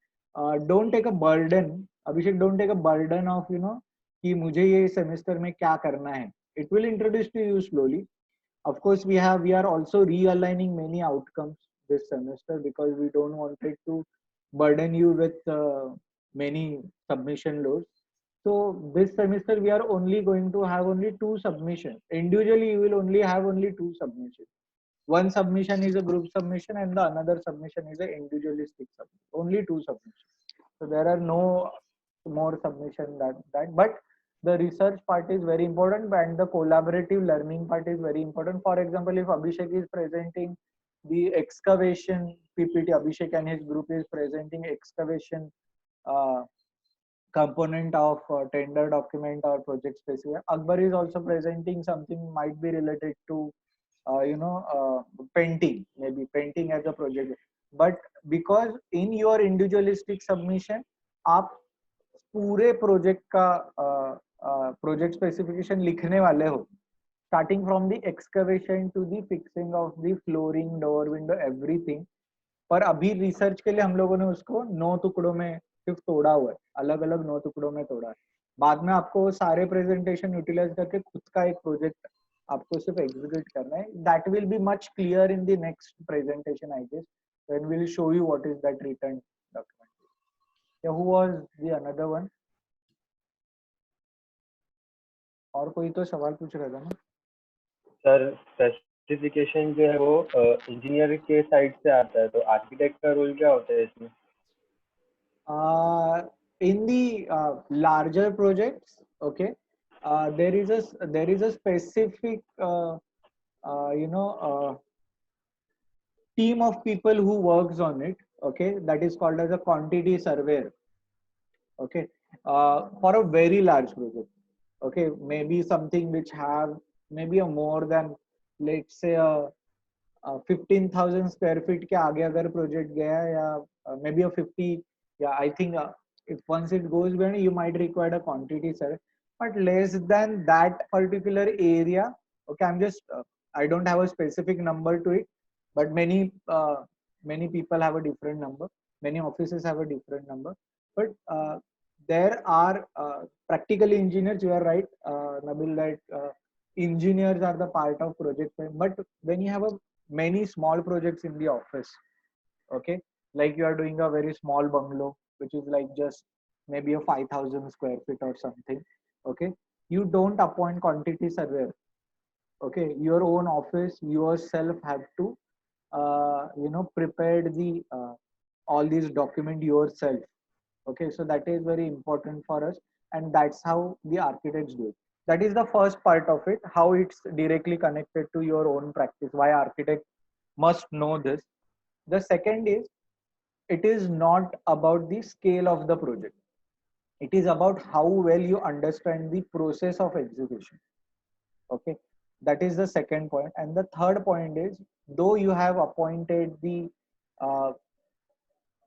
don't take a burden, Abhishek, don't take a burden of कि मुझे ये semester में क्या करना है. It will introduce to you slowly. Of course, we are also realigning many outcomes this semester, because we don't want it to burden you with many submission loads. So this semester we are only going to have only 2 submissions. Individually you will only have only 2 submissions. One submission is a group submission and the another submission is a individualistic submission. Only 2 submissions. So there are no more submission that. But the research part is very important, and the collaborative learning part is very important. For example, if Abhishek is presenting the excavation PPT, Abhishek and his group is presenting excavation component of tender document or project specific. Akbar is also presenting something might be related to painting, maybe painting as a project. But because in your individualistic submission आप पूरे project का project specification लिखने वाले हो, starting from the excavation to the fixing of the flooring, door, window, everything. पर अभी research के लिए हम लोगों ने उसको 9 टुकड़ों में सिर्फ तोड़ा हुआ है, अलग अलग 9 टुकड़ों में तोड़ा है. बाद में आपको सारे प्रेजेंटेशन यूटिलाइज करके खुद का एक प्रोजेक्ट आपको सिर्फ एग्जीक्यूट करना है. That will be much clear in the next presentation I guess, when we will show you what is that return document. या who was the another one? और कोई तो सवाल पूछ रहा था ना सर. स्पेसिफिकेशन जो है वो इंजीनियर के साइड से आता है, तो आर्किटेक्ट का रोल क्या होता है इसमें? In the larger projects, okay, there is a specific team of people who works on it, okay, that is called as a quantity surveyor, okay, for a very large project, okay, maybe something which have maybe a more than, let's say, 15,000 square feet के आगे अगर project गया है, या maybe a 50, yeah, I think if once it goes beyond, you might require a quantity survey. But less than that particular area, okay, I'm just I don't have a specific number to it, but many people have a different number, many offices have a different number. But there are practical engineers, you are right, Nabil, that engineers are the part of project. But when you have many small projects in the office, okay, like you are doing a very small bungalow which is like just maybe a 5,000 square feet or something, okay, you don't appoint quantity surveyor, okay, your own office yourself have to prepare the all these document yourself, okay. So that is very important for us, and that's how the architects do it. That is the first part of it, how it's directly connected to your own practice, why architect must know this. The second is, it is not about the scale of the project, it is about how well you understand the process of execution, okay. That is the second point. And the third point is, though you have appointed the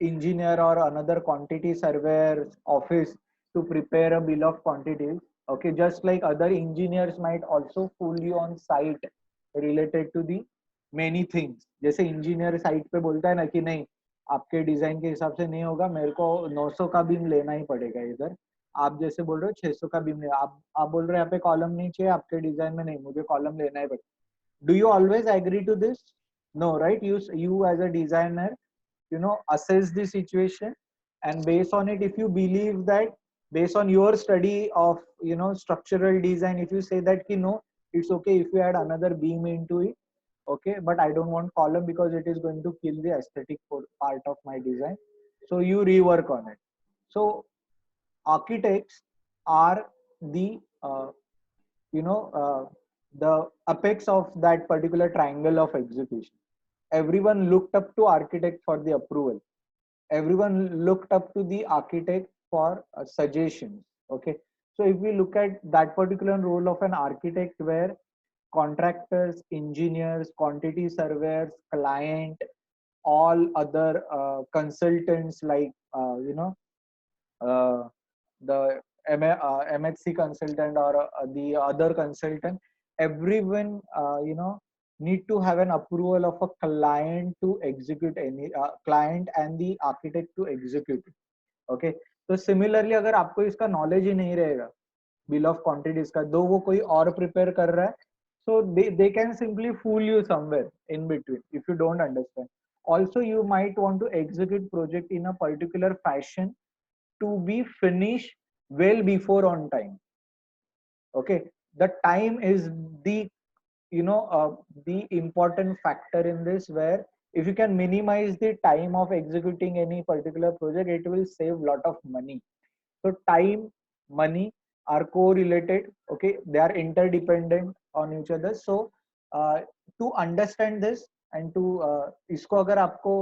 engineer or another quantity surveyor office to prepare a bill of quantities, okay, just like other engineers might also fool you on site related to the many things. जैसे engineer site पे बोलता है ना कि नहीं, आपके design के हिसाब से नहीं होगा, मेरे को 900 का बीम लेना ही पड़ेगा इधर. आप जैसे बोल रहे हो 600 का बीम लेना, आप बोल रहे हैं यहाँ पे कॉलम नहीं चाहिए, आपके डिजाइन में नहीं, मुझे कॉलम लेना ही पड़ेगा. Do you always agree to this? No, right? You as a designer, assess the situation, and based on it, if you believe that, based on your study of structural design, if you say that no, it's okay if you add another beam into it, okay, but I don't want column because it is going to kill the aesthetic part of my design, so you rework on it. So architects are the the apex of that particular triangle of execution. Everyone looked up to architect for the approval, everyone looked up to the architect for suggestions, okay. So if we look at that particular role of an architect, where contractors, engineers, quantity surveyors, client, all other consultants like the MHC consultant or the other consultant, everyone need to have an approval of a client to execute any client and the architect to execute it, okay. So similarly, अगर आपको इसका knowledge ही नहीं रहेगा bill of quantities का, दो वो कोई और prepare कर रहा है, so they can simply fool you somewhere in between if you don't understand. Also, you might want to execute project in a particular fashion to be finished well before on time, okay. The time is the the important factor in this, where if you can minimize the time of executing any particular project, it will save lot of money. So time, money are correlated. Okay, they are interdependent on each other. So to understand this and to इसको अगर आपको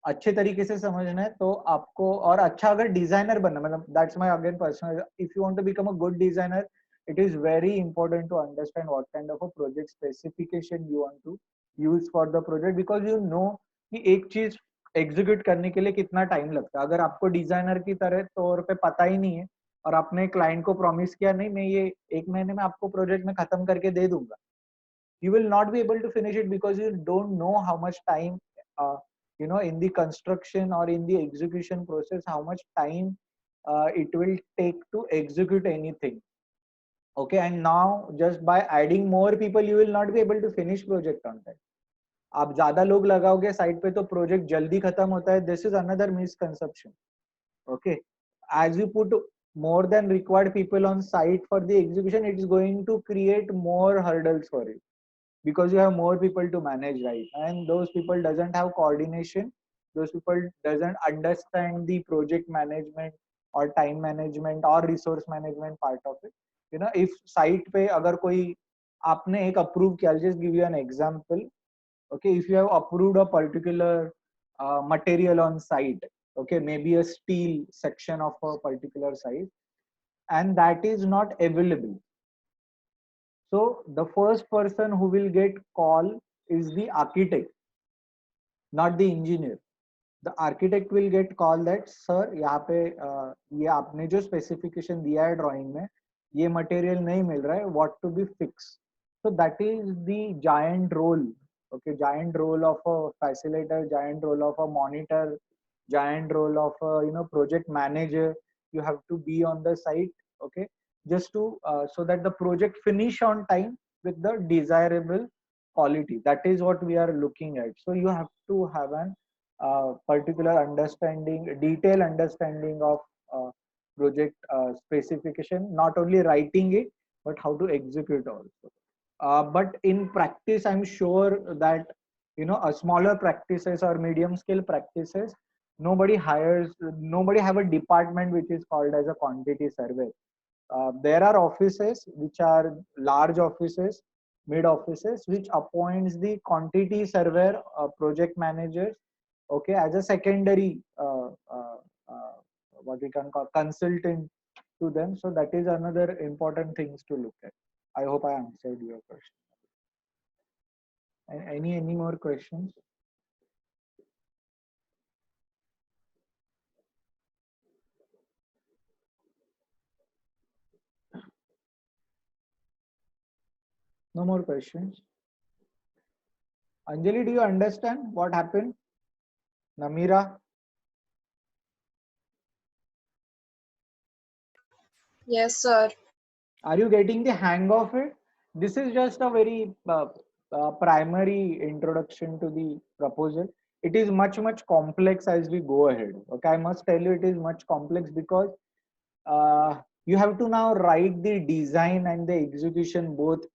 अच्छे तरीके से समझना है तो आपको, और अच्छा अगर डिजाइनर बनना, मतलब that's my again personal, if you want to become a good designer, it is very important to understand what kind of a project specification you want to use for the project, because you know कि एक चीज execute करने के लिए कितना time लगता है. अगर आपको डिजाइनर की तरह तौर पे पता ही नहीं है और आपने क्लाइंट को प्रॉमिस किया नहीं मैं ये 1 महीने में आपको प्रोजेक्ट में खत्म करके दे दूंगा, you will not be able to finish it because you don't know how much time in the construction or in the execution process, how much time it will take to execute anything. Okay, and now just by adding more people you will not be able to finish project on time. आप ज्यादा लोग लगाओगे site पे तो project जल्दी खत्म होता है. This is another misconception. Okay, as you put more than required people on site for the execution, it is going to create more hurdles for you because you have more people to manage, right? And those people doesn't have coordination, those people doesn't understand the project management or time management or resource management part of it. If site पे अगर कोई आपने एक approve किया, I'll just give you an example. Okay, if you have approved a particular material on site, okay, maybe a steel section of a particular size, and that is not available. So the first person who will get call is the architect, not the engineer. The architect will get call that sir यहाँ पे ये आपने जो specification दिया है drawing में ये material नहीं मिल रहा है, what to be fixed. So that is the giant role. Okay, giant role of a facilitator, giant role of a monitor, giant role of a project manager. You have to be on the site, okay, just to so that the project finish on time with the desirable quality. That is what we are looking at. So you have to have an particular understanding, detailed understanding of project specification, not only writing it but how to execute also. But in practice, I'm sure that a smaller practices or medium scale practices, nobody have a department which is called as a quantity survey. There are offices which are large offices, mid offices, which appoints the quantity surveyor, project managers, okay, as a secondary what we can call consultant to them. So that is another important things to look at. I hope I answered your question. Any more questions? No more questions. Anjali, do you understand what happened? Namira? Yes, sir. Are you getting the hang of it? This is just a very primary introduction to the proposal. It is much complex as we go ahead. Okay, I must tell you it is much complex because you have to now write the design and the execution both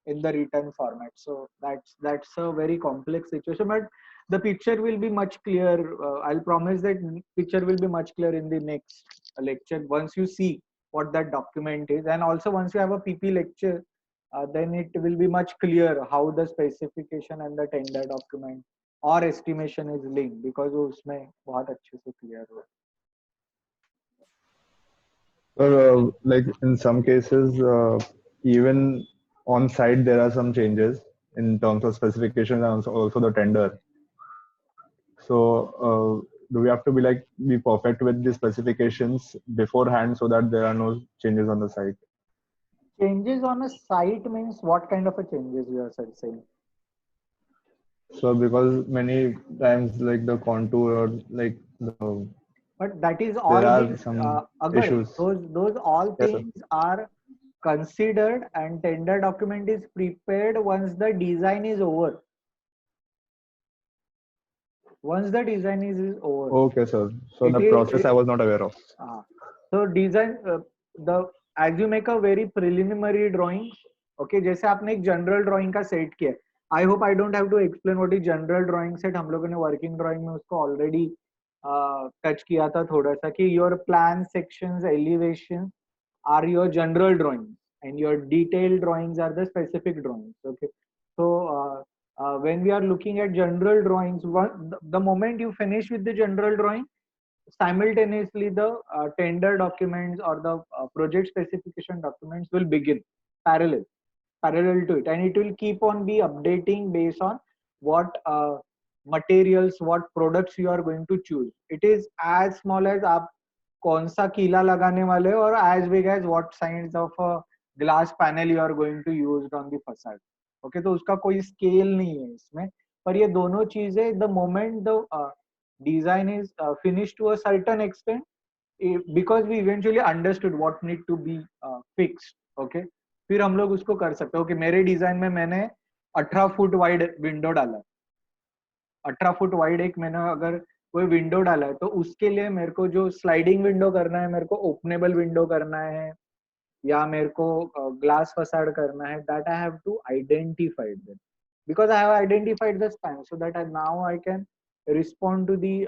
in the written format. So that's a very complex situation, but the picture will be much clearer. I'll promise that picture will be much clearer in the next lecture once you see what that document is, and also once you have a PP lecture, then it will be much clearer how the specification and the tender document or estimation is linked, because उसमें बहुत अच्छे से clear हो. Like in some cases, even on site there are some changes in terms of specifications and also the tender. So do we have to be perfect with the specifications beforehand so that there are no changes on the site? Changes on a site means what kind of a changes you are saying? So because many times like the contour or like the, but that is all there are things, some issues. Those all Yes, things are considered, and tender document is prepared once the design is over. Once the design is over. Okay, sir. So the process I was not aware of. So design as you make a very preliminary drawing, okay, जैसे आपने एक general drawing का set किया. I hope I don't have to explain what is general drawing set. हम लोगों ने working drawing में उसको already टच किया था थोड़ा सा कि your plan sections elevation are your general drawings and your detailed drawings are the specific drawings. Okay, so when we are looking at general drawings, the moment you finish with the general drawing, simultaneously the tender documents or the project specification documents will begin parallel to it, and it will keep on be updating based on what materials, what products you are going to choose. It is as small as आप कौन सा कीला लगाने वाले हो और as big as what size of a glass panel you are going to use on the facade. Okay, तो उसका कोई scale नहीं है इसमें, पर ये दोनों चीजें the moment the design is finished to a certain extent, because we eventually understood what need to be fixed. Okay, फिर हम लोग उसको कर सकते हो कि मेरे डिजाइन में मैंने 18 फुट वाइड विंडो डाला, 18 फुट वाइड एक मैंने अगर कोई विंडो डाला है तो उसके लिए मेरे को जो स्लाइडिंग विंडो करना है, मेरे को ओपनेबल विंडो करना है या मेरे को ग्लास फसाड करना है, that I have to identify them because I have identified the span, so that now I can respond to the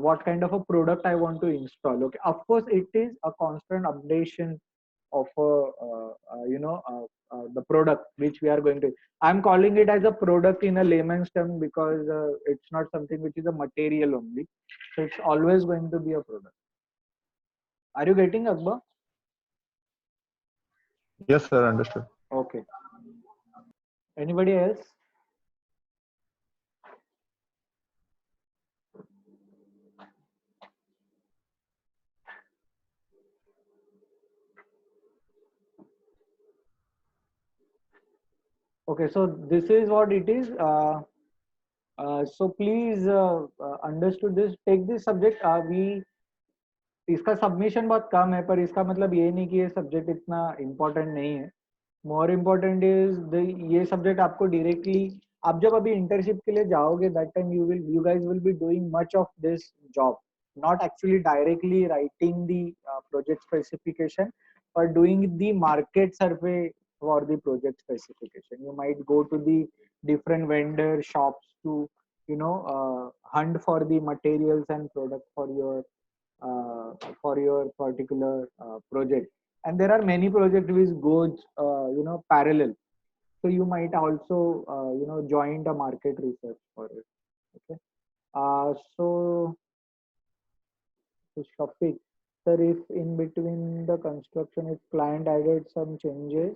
what kind of a product I want to install. Okay, of course it is a constant updation of the product which we are going to. I'm calling it as a product in a layman's term because it's not something which is a material only, so it's always going to be a product. Are you getting, Akbar? Yes sir, understood. Okay, anybody else? Okay, so this is what it is. So please understood this, take this subject. We इसका submission बहुत कम है, पर इसका मतलब ये नहीं कि ये सब्जेक्ट इतना इम्पोर्टेंट नहीं है. मोर इम्पोर्टेंट इज ये सब्जेक्ट आपको डायरेक्टली आप जब अभी इंटर्नशिप के लिए जाओगे, that time you guys will be doing much of this job, not actually directly writing the project specification, but doing the market survey for the project specification. You might go to the different vendor shops to hunt for the materials and product for your particular project. And there are many projects which goes parallel, so you might also join the market research for it. Okay, so Shafiq sir, if in between the construction if client added some changes,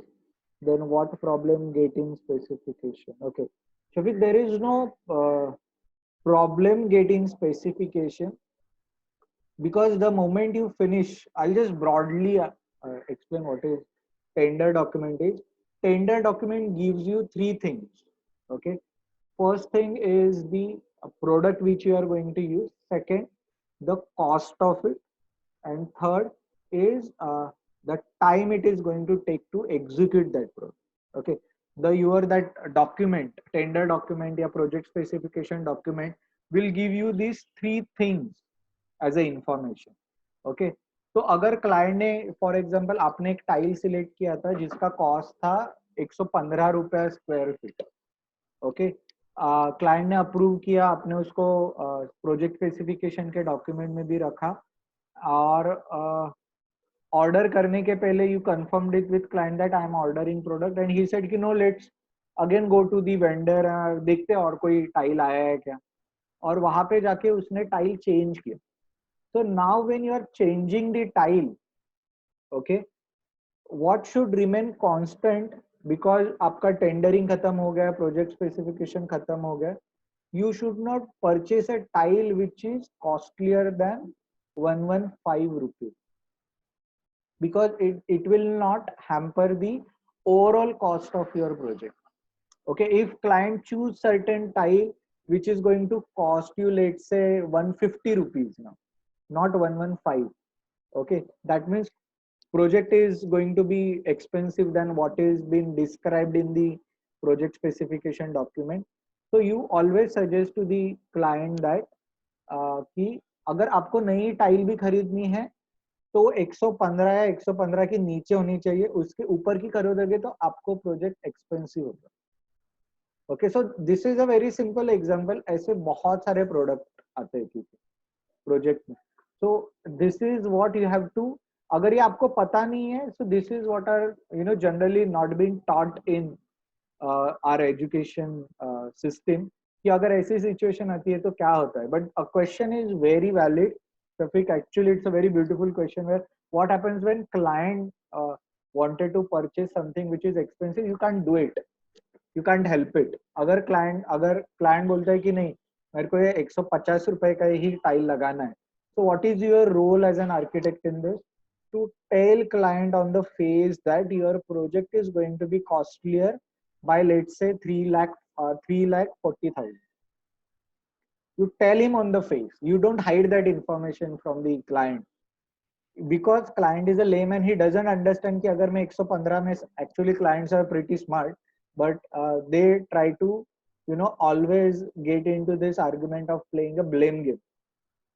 then what problem getting specification? Okay, Shafiq, there is no problem getting specification, because the moment you finish, I'll just broadly explain what is tender document is. Tender document gives you three things. Okay, first thing is the product which you are going to use, second the cost of it, and third is the time it is going to take to execute that product. Okay, that document, tender document या project specification document will give you these three things as a information. Okay, तो अगर client ने for example आपने एक tile select किया था जिसका cost था 115 रुपया स्क्वायर फीट. ओके, क्लाइंट ने अप्रूव किया, आपने उसको प्रोजेक्ट स्पेसिफिकेशन के डॉक्यूमेंट में भी रखा, और ऑर्डर करने के पहले you confirmed it with client that I am ordering product, and he said कि no, let's again go to the vendor, देखते और कोई टाइल आया है क्या, और वहां पे जाके उसने टाइल चेंज किया. So now when you are changing the tile, okay, what should remain constant, because आपका टेंडरिंग खत्म हो गया, प्रोजेक्ट स्पेसिफिकेशन खत्म हो गया, you should not purchase a tile which is costlier than 115 rupees, because it will not hamper the overall cost of your project. Okay, if client choose certain tile which is going to cost you, let's say 150 rupees now, not 115, okay, that means project is going to be expensive than what is been described in the project specification document. So you always suggest to the client that कि अगर आपको नई tile भी खरीदनी है तो 115 या 115 के नीचे होनी चाहिए, उसके ऊपर की खरीदोगे तो आपको प्रोजेक्ट एक्सपेंसिव होगा. Okay, so this is a very simple example. ऐसे बहुत सारे प्रोडक्ट आते हैं क्योंकि प्रोजेक्ट में. So this is what you have to, अगर ये आपको पता नहीं है, so this is what are generally not being taught in our education system, कि अगर ऐसी सिचुएशन आती है तो क्या होता है. But a question is very valid Shafiq, actually it's a very beautiful question where what happens when client wanted to purchase something which is expensive, you can't do it, you can't help it. अगर client बोलता है कि नहीं मेरे को ये 150 रुपए का ही टाइल लगाना है, so what is your role as an architect in this? To tell client on the face that your project is going to be costlier by let's say 3,40,000. You tell him on the face, you don't hide that information from the client, because client is a layman, he doesn't understand कि अगर मैं 115 में, actually clients are pretty smart, but they try to always get into this argument of playing a blame game.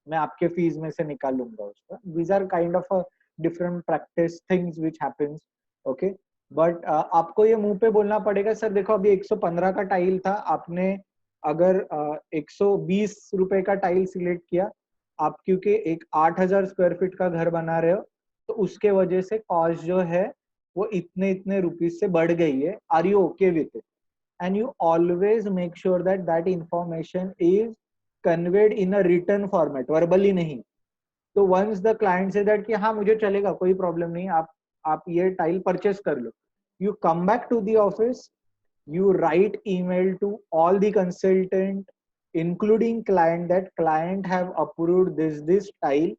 मैं आपके fees में से निकालूंगा उसका. These are kind of a different practice things which happens, okay. But आपको ये मुंह पे बोलना पड़ेगा, सर देखो अभी 115 का टाइल था, आपने अगर 120 रुपए का टाइल सिलेक्ट किया, आप क्योंकि एक 8,000 स्क्वायर फीट का घर बना रहे हो, तो उसके वजह से कॉस्ट जो है वो इतने रुपीस से बढ़ गई है. Are you okay with it? And you always make sure that that information is conveyed in a written format, verbally नहीं. तो वंस द क्लाइंट से दैट कि हाँ मुझे चलेगा, कोई प्रॉब्लम नहीं, आप ये टाइल परचेस कर लो, you come back to the office, you write email to all the consultant including client that client have approved this tile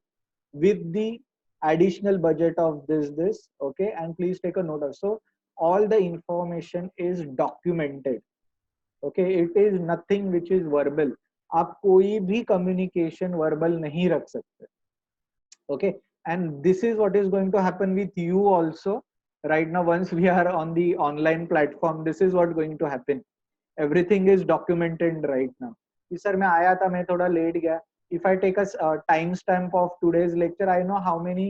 with the additional budget of this, okay, and please take a note of. So all the information is documented, okay, it is nothing which is verbal. आप कोई भी communication verbal नहीं रख सकते, okay. And this is what is going to happen with you also. Right now, once we are on the online platform, this is what going to happen. Everything is documented right now. कि sir मैं आया था, मैं थोड़ा late गया. If I take a time stamp of today's lecture, I know how many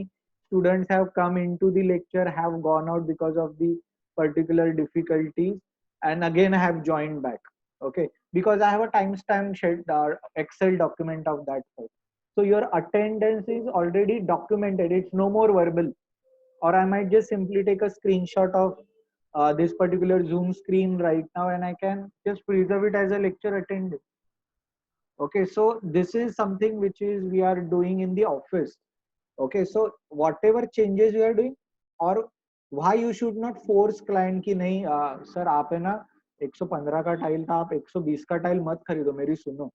students have come into the lecture, have gone out because of the particular difficulties, and again have joined back. Okay, because I have a timestamp Excel document of that sort. So your attendance is already documented. It's no more verbal. Or I might just simply take a screenshot of this particular Zoom screen right now, and I can just preserve it as a lecture attended. Okay, so this is something which is we are doing in the office. Okay, so whatever changes we are doing, or why you should not force client कि नहीं sir आप है ना 115 का tile था, आप 120 का tile मत खरीदो, मेरी सुनो.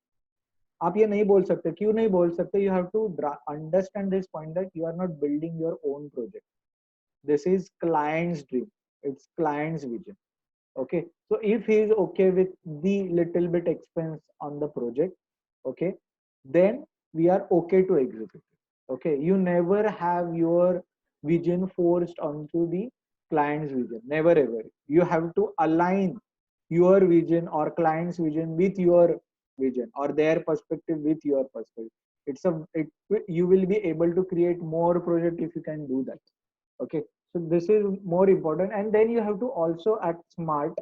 आप ये नहीं बोल सकते. क्यों नहीं बोल सकते? You have to understand this point that you are not building your own project. This is client's dream, it's client's vision, okay. So if he is okay with the little bit expense on the project, okay, then we are okay to execute it, okay. You never have your vision forced onto the client's vision, never ever. You have to align your vision or client's vision with your vision, or their perspective with your perspective. You will be able to create more project if you can do that, okay. So this is more important. And then you have to also act smart,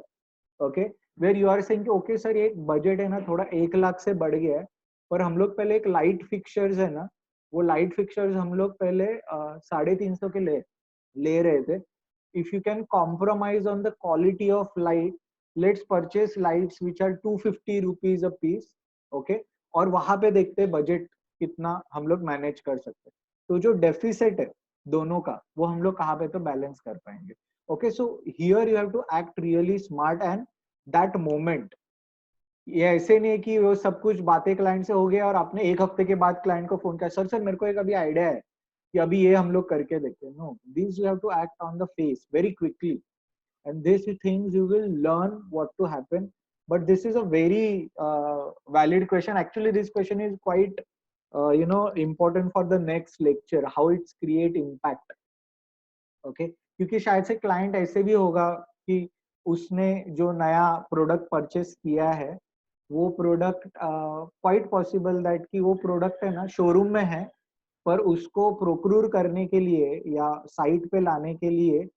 okay, where you are saying okay sir ये budget है ना थोड़ा 1 लाख से बढ़ गया है, पर हम लोग पहले एक लाइट फिक्चर्स है ना, वो लाइट फिक्चर्स हम लोग पहले 350 के ले रहे थे. If you can compromise on the quality of light, let's purchase lights which are 250 rupees a piece, okay. और वहां पे देखते बजट कितना हम लोग मैनेज कर सकते. तो जो डेफिसिट है दोनों का, वो हम लोग कहाँ पे तो बैलेंस कर पाएंगे, okay. So here you have to act really smart, and that moment, ये ऐसे नहीं है कि वो सब कुछ बातें क्लाइंट से हो गया और आपने 1 हफ्ते के बाद क्लाइंट को फोन किया, सर मेरे को एक अभी आइडिया है कि अभी ये हम लोग करके देखते हैं. No, this you have to act on the face very quickly, and these things you will learn what to happen. But this is a very valid question. Actually this question is quite important for the next lecture, how it's create impact, okay. क्योंकि शायद से client ऐसे भी होगा कि उसने जो नया प्रोडक्ट परचेस किया है, वो प्रोडक्ट क्वाइट पॉसिबल दैट कि वो प्रोडक्ट है ना शोरूम में है, पर उसको प्रोक्यूर करने के लिए या साइट पे लाने के लिए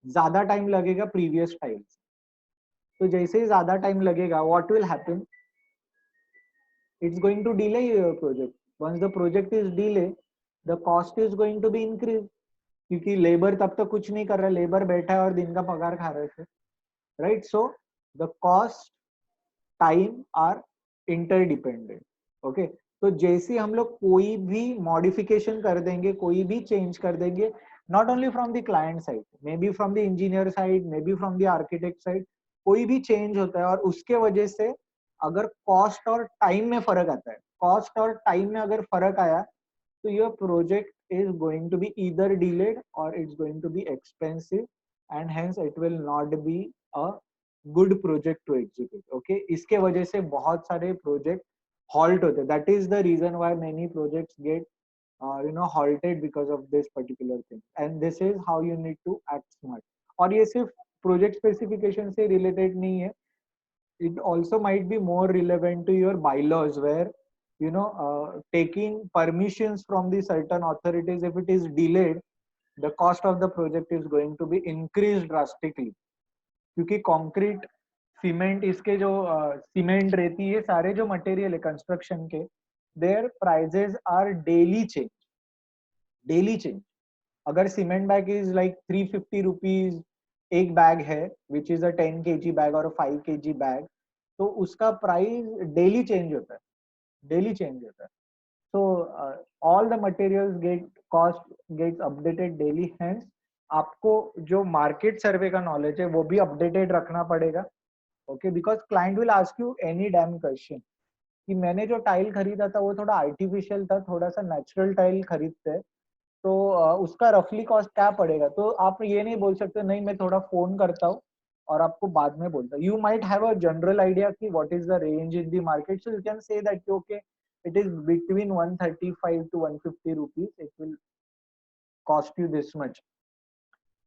ज्यादा टाइम लगेगा प्रीवियस टाइल्स. तो जैसे ही ज्यादा टाइम लगेगा, what will happen, it's going to delay your project. Once the project is delayed, the cost is going to be increased, क्योंकि लेबर तब तक कुछ नहीं कर रहा है, लेबर बैठा है और दिन का पगार खा रहे थे, right? So the cost, time are interdependent. Okay, तो जैसे हम लोग कोई भी मॉडिफिकेशन कर देंगे, कोई भी चेंज कर देंगे, not only from the client side, may be from the engineer side, may be from the architect side, कोई भी चेंज होता है और उसके वजह से अगर कॉस्ट और टाइम में फर्क आता है, कॉस्ट और टाइम में अगर फर्क आया, तो your project is going to be either delayed or it's going to be expensive, and hence it will not be a good project to execute. Okay, इसके वजह से बहुत सारे project halt होते हैं. That is the reason why many projects get halted because of this particular thing, and this is how you need to act smart. और ये सिर्फ project specification से related नहीं है, it also might be more relevant to your bylaws, where taking permissions from the certain authorities, if it is delayed, the cost of the project is going to be increased drastically. क्योंकि concrete, cement, इसके जो cement रहती है, सारे जो material है construction के, their prices are daily change. अगर cement bag is like 350 rupees एक bag है, which is a 10 kg bag or a 5 kg bag, तो उसका price daily change होता है. So all the materials cost gets updated daily. Hence आपको जो market survey का knowledge है वो भी updated रखना पड़ेगा. Okay, because client will ask you any damn question कि मैंने जो टाइल खरीदा था वो थोड़ा आर्टिफिशियल था, थोड़ा सा नेचुरल टाइल खरीदते हैं, तो उसका रफली कॉस्ट क्या पड़ेगा. तो आप ये नहीं बोल सकते नहीं मैं थोड़ा फोन करता हूँ और आपको बाद में बोलता. You might have a general idea कि what is the range in the market, so you can say that okay, it is between 135 to 150 rupees, it will cost you this much.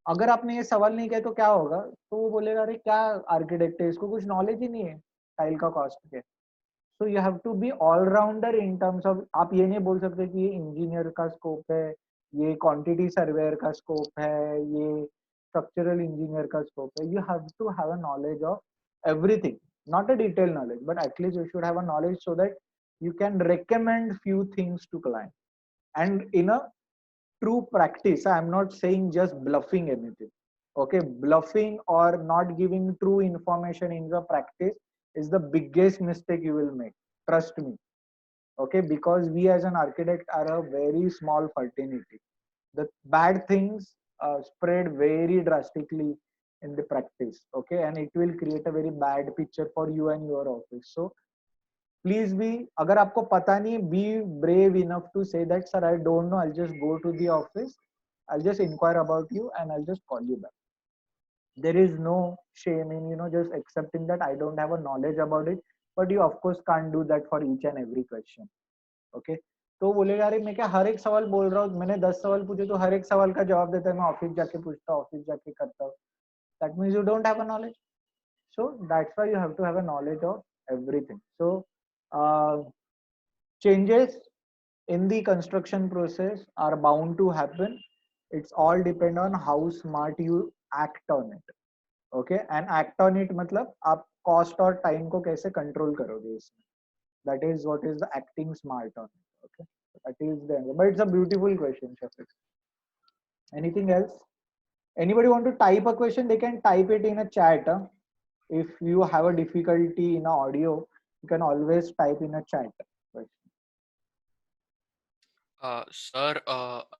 अगर आपने ये सवाल नहीं किया तो क्या होगा, तो वो बोलेगा अरे क्या आर्किटेक्ट है, इसको कुछ नॉलेज ही नहीं है टाइल का कॉस्ट के. So you have to be allrounder in terms of, आप ये नहीं बोल सकते कि ये इंजीनियर का स्कोप है, ये क्वांटिटी सर्वेयर का स्कोप है, ये स्ट्रक्चरल इंजीनियर का स्कोप है. You have to have a knowledge of everything, not a detailed knowledge, but at least you should have a knowledge so that you can recommend few things to client. And in a true practice, I'm not saying just bluffing anything. Okay, bluffing or not giving true information in the practice is the biggest mistake you will make, trust me. Okay, because we as an architect are a very small fraternity. The bad things spread very drastically in the practice. Okay, and it will create a very bad picture for you and your office. So please be, अगर आपको पता नहीं, be brave enough to say that sir I don't know, I'll just go to the office, I'll just inquire about you and I'll just call you back. There is no shame in just accepting that I don't have a knowledge about it, but you of course can't do that for each and every question. Okay, तो बोलेगा अरे मैं क्या हर एक सवाल बोल रहा हूँ, मैंने 10 सवाल पूछे तो हर एक सवाल का जवाब देता है, मैं ऑफिस जाके पूछता हूँ, ऑफिस जाके करता हूँ. That means you don't have a knowledge. So that's why you have to have a knowledge of everything. So changes in the construction process are bound to happen. It's all depend on how smart you act on it. Okay, and act on it मतलब आप cost और time को कैसे control करोगे इसमें. That is what is the acting smart on it. Okay, that is the answer. But it's a beautiful question, Shafiq. Anything else? Anybody want to type a question? They can type it in a chat. Huh? If you have a difficulty in audio, you can always type in a chat. Sir,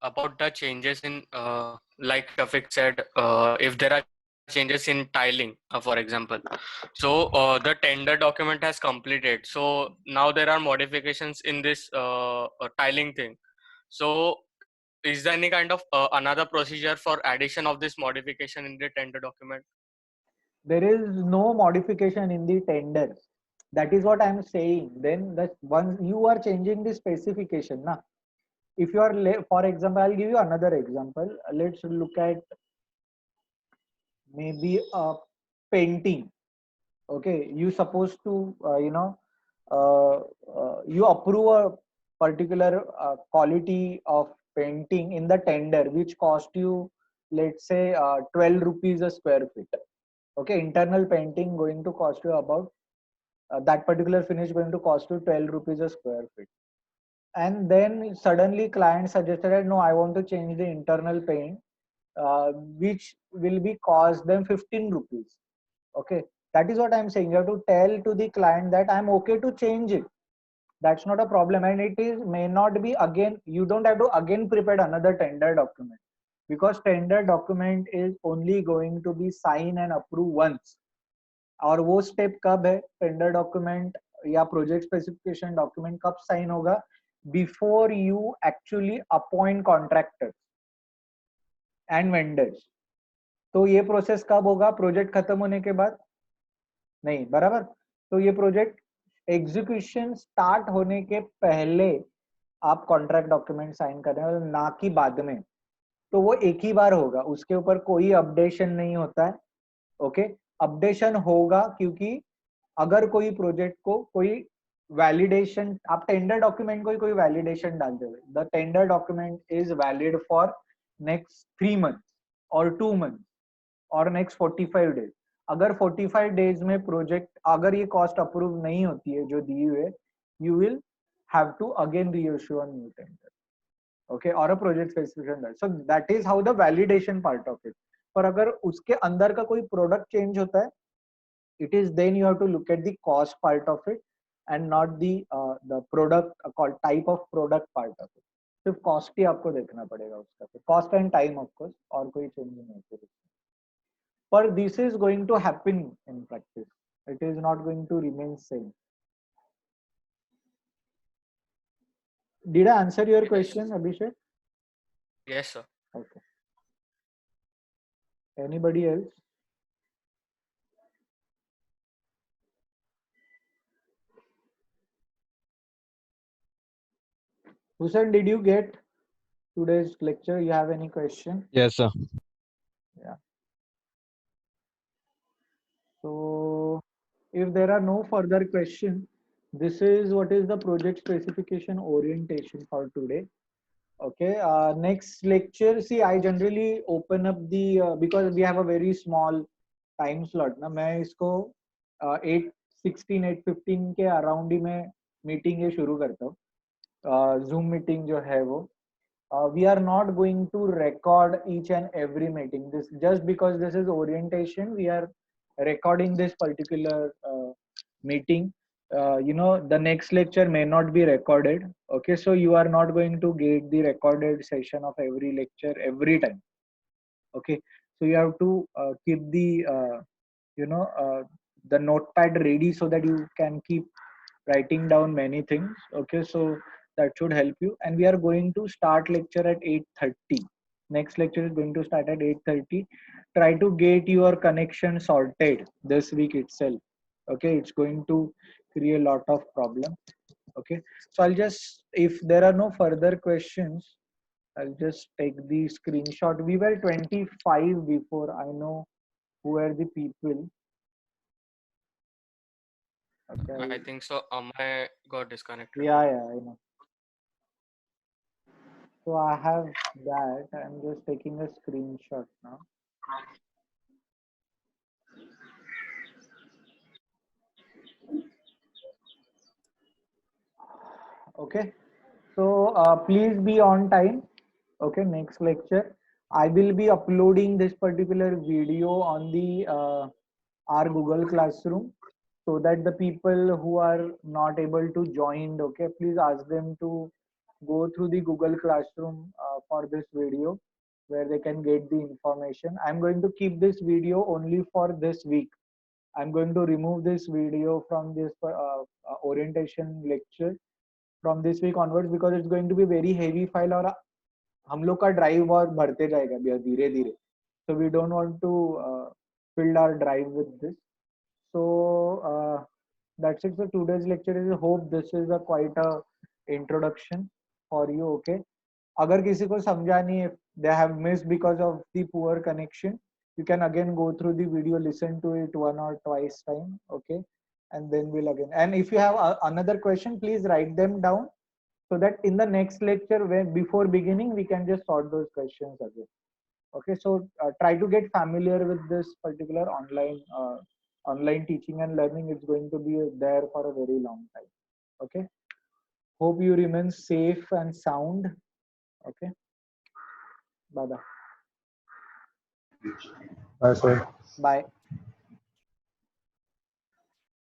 about the changes in, like Tafik said, if there are changes in tiling, for example, so the tender document has completed. So now there are modifications in this tiling thing. So is there any kind of another procedure for addition of this modification in the tender document? There is no modification in the tender. That is what I am saying. Then that once you are changing the specification, na. If you are, for example, I'll give you another example. Let's look at maybe a painting. Okay, you supposed to you approve a particular quality of painting in the tender, which cost you, let's say 12 rupees a square feet. Okay, internal painting going to cost you about that particular finish going to cost you 12 rupees a square feet. And then suddenly client suggested that no, I want to change the internal paint, which will be cost them 15 rupees. Okay, that is what I'm saying. You have to tell to the client that I'm okay to change it. That's not a problem, and it is may not be again. You don't have to again prepare another tender document, because tender document is only going to be sign and approve once. और वो step कब है, tender document या project specification document कब sign होगा, before you actually appoint contractors and vendors. तो ये process कब होगा, प्रोजेक्ट खत्म होने के बाद नहीं, बराबर. तो ये प्रोजेक्ट एग्जीक्यूशन स्टार्ट होने के पहले आप कॉन्ट्रैक्ट डॉक्यूमेंट साइन कर रहे हैं, ना कि बाद में. तो वो एक ही बार होगा, उसके ऊपर कोई अपडेशन नहीं होता है. ओके, अपडेशन होगा क्योंकि अगर कोई प्रोजेक्ट को कोई वैलिडेशन, आप टेंडर डॉक्यूमेंट को कोई वैलिडेशन डालते हुए, the tender document is valid for next 3 months और 2 months और नेक्स्ट 45 days. अगर 45 days में प्रोजेक्ट, अगर ये कॉस्ट अप्रूव नहीं होती है जो दी हुई है, you will have to again reissue a new tender. Okay, और a project specification. So that is how the validation part of it. पर अगर उसके अंदर का कोई प्रोडक्ट चेंज होता है, it is then you have to look at the cost part of it and not the product type of product part of it. सिर्फ cost ही आपको देखना पड़ेगा उसका, cost and time of course, और कोई चेंज नहीं होती. पर this is going to happen in practice, it is not going to remain same. Did I answer your question, Abhishek? Yes, sir. Okay. Anybody else? Hussain, did you get today's lecture? You have any question? Yes, sir. Yeah. So if there are no further questions, this is what is the project specification orientation for today. Okay, next lecture, see, I generally open up the because we have a very small time slot ना, मैं इसको 8:16 8:15 के around ही मैं meeting ये शुरू करता हूँ. Zoom meeting जो है वो, we are not going to record each and every meeting. This just because this is orientation, we are recording this particular meeting. You know, the next lecture may not be recorded. Okay, so you are not going to get the recorded session of every lecture every time. Okay, so you have to keep the the notepad ready so that you can keep writing down many things. Okay, so that should help you. And we are going to start lecture at 8:30. Next lecture is going to start at 8:30. Try to get your connection sorted this week itself. Okay, it's going to create a lot of problem. Okay, so I'll just, if there are no further questions, I'll just take the screenshot. We were 25 before. I know who are the people. Okay. I think so. I got disconnected. Yeah, I know. So I have that. I'm just taking a screenshot now. Okay, so please be on time. Okay, next lecture I will be uploading this particular video on the our Google Classroom, so that the people who are not able to join, okay, please ask them to go through the Google Classroom for this video, where they can get the information. I'm going to keep this video only for this week. I'm going to remove this video from this orientation lecture from this week onwards, because it's going to be very heavy file और हम लोग का drive और बढ़ते जाएगा धीरे धीरे. So we don't want to fill our drive with this. So that's it for today's lecture. I hope this is a quite a introduction for you. Okay, अगर किसी को समझा नहीं, if they have missed because of the poor connection, you can again go through the video, listen to it 1 or 2 times. Okay, and then we'll again, and if you have another question, please write them down, so that in the next lecture, when before beginning, we can just sort those questions again. Okay, so try to get familiar with this particular online online teaching and learning is going to be there for a very long time. Okay. Hope you remain safe and sound. Okay. Bye bye. Bye, sir. Bye.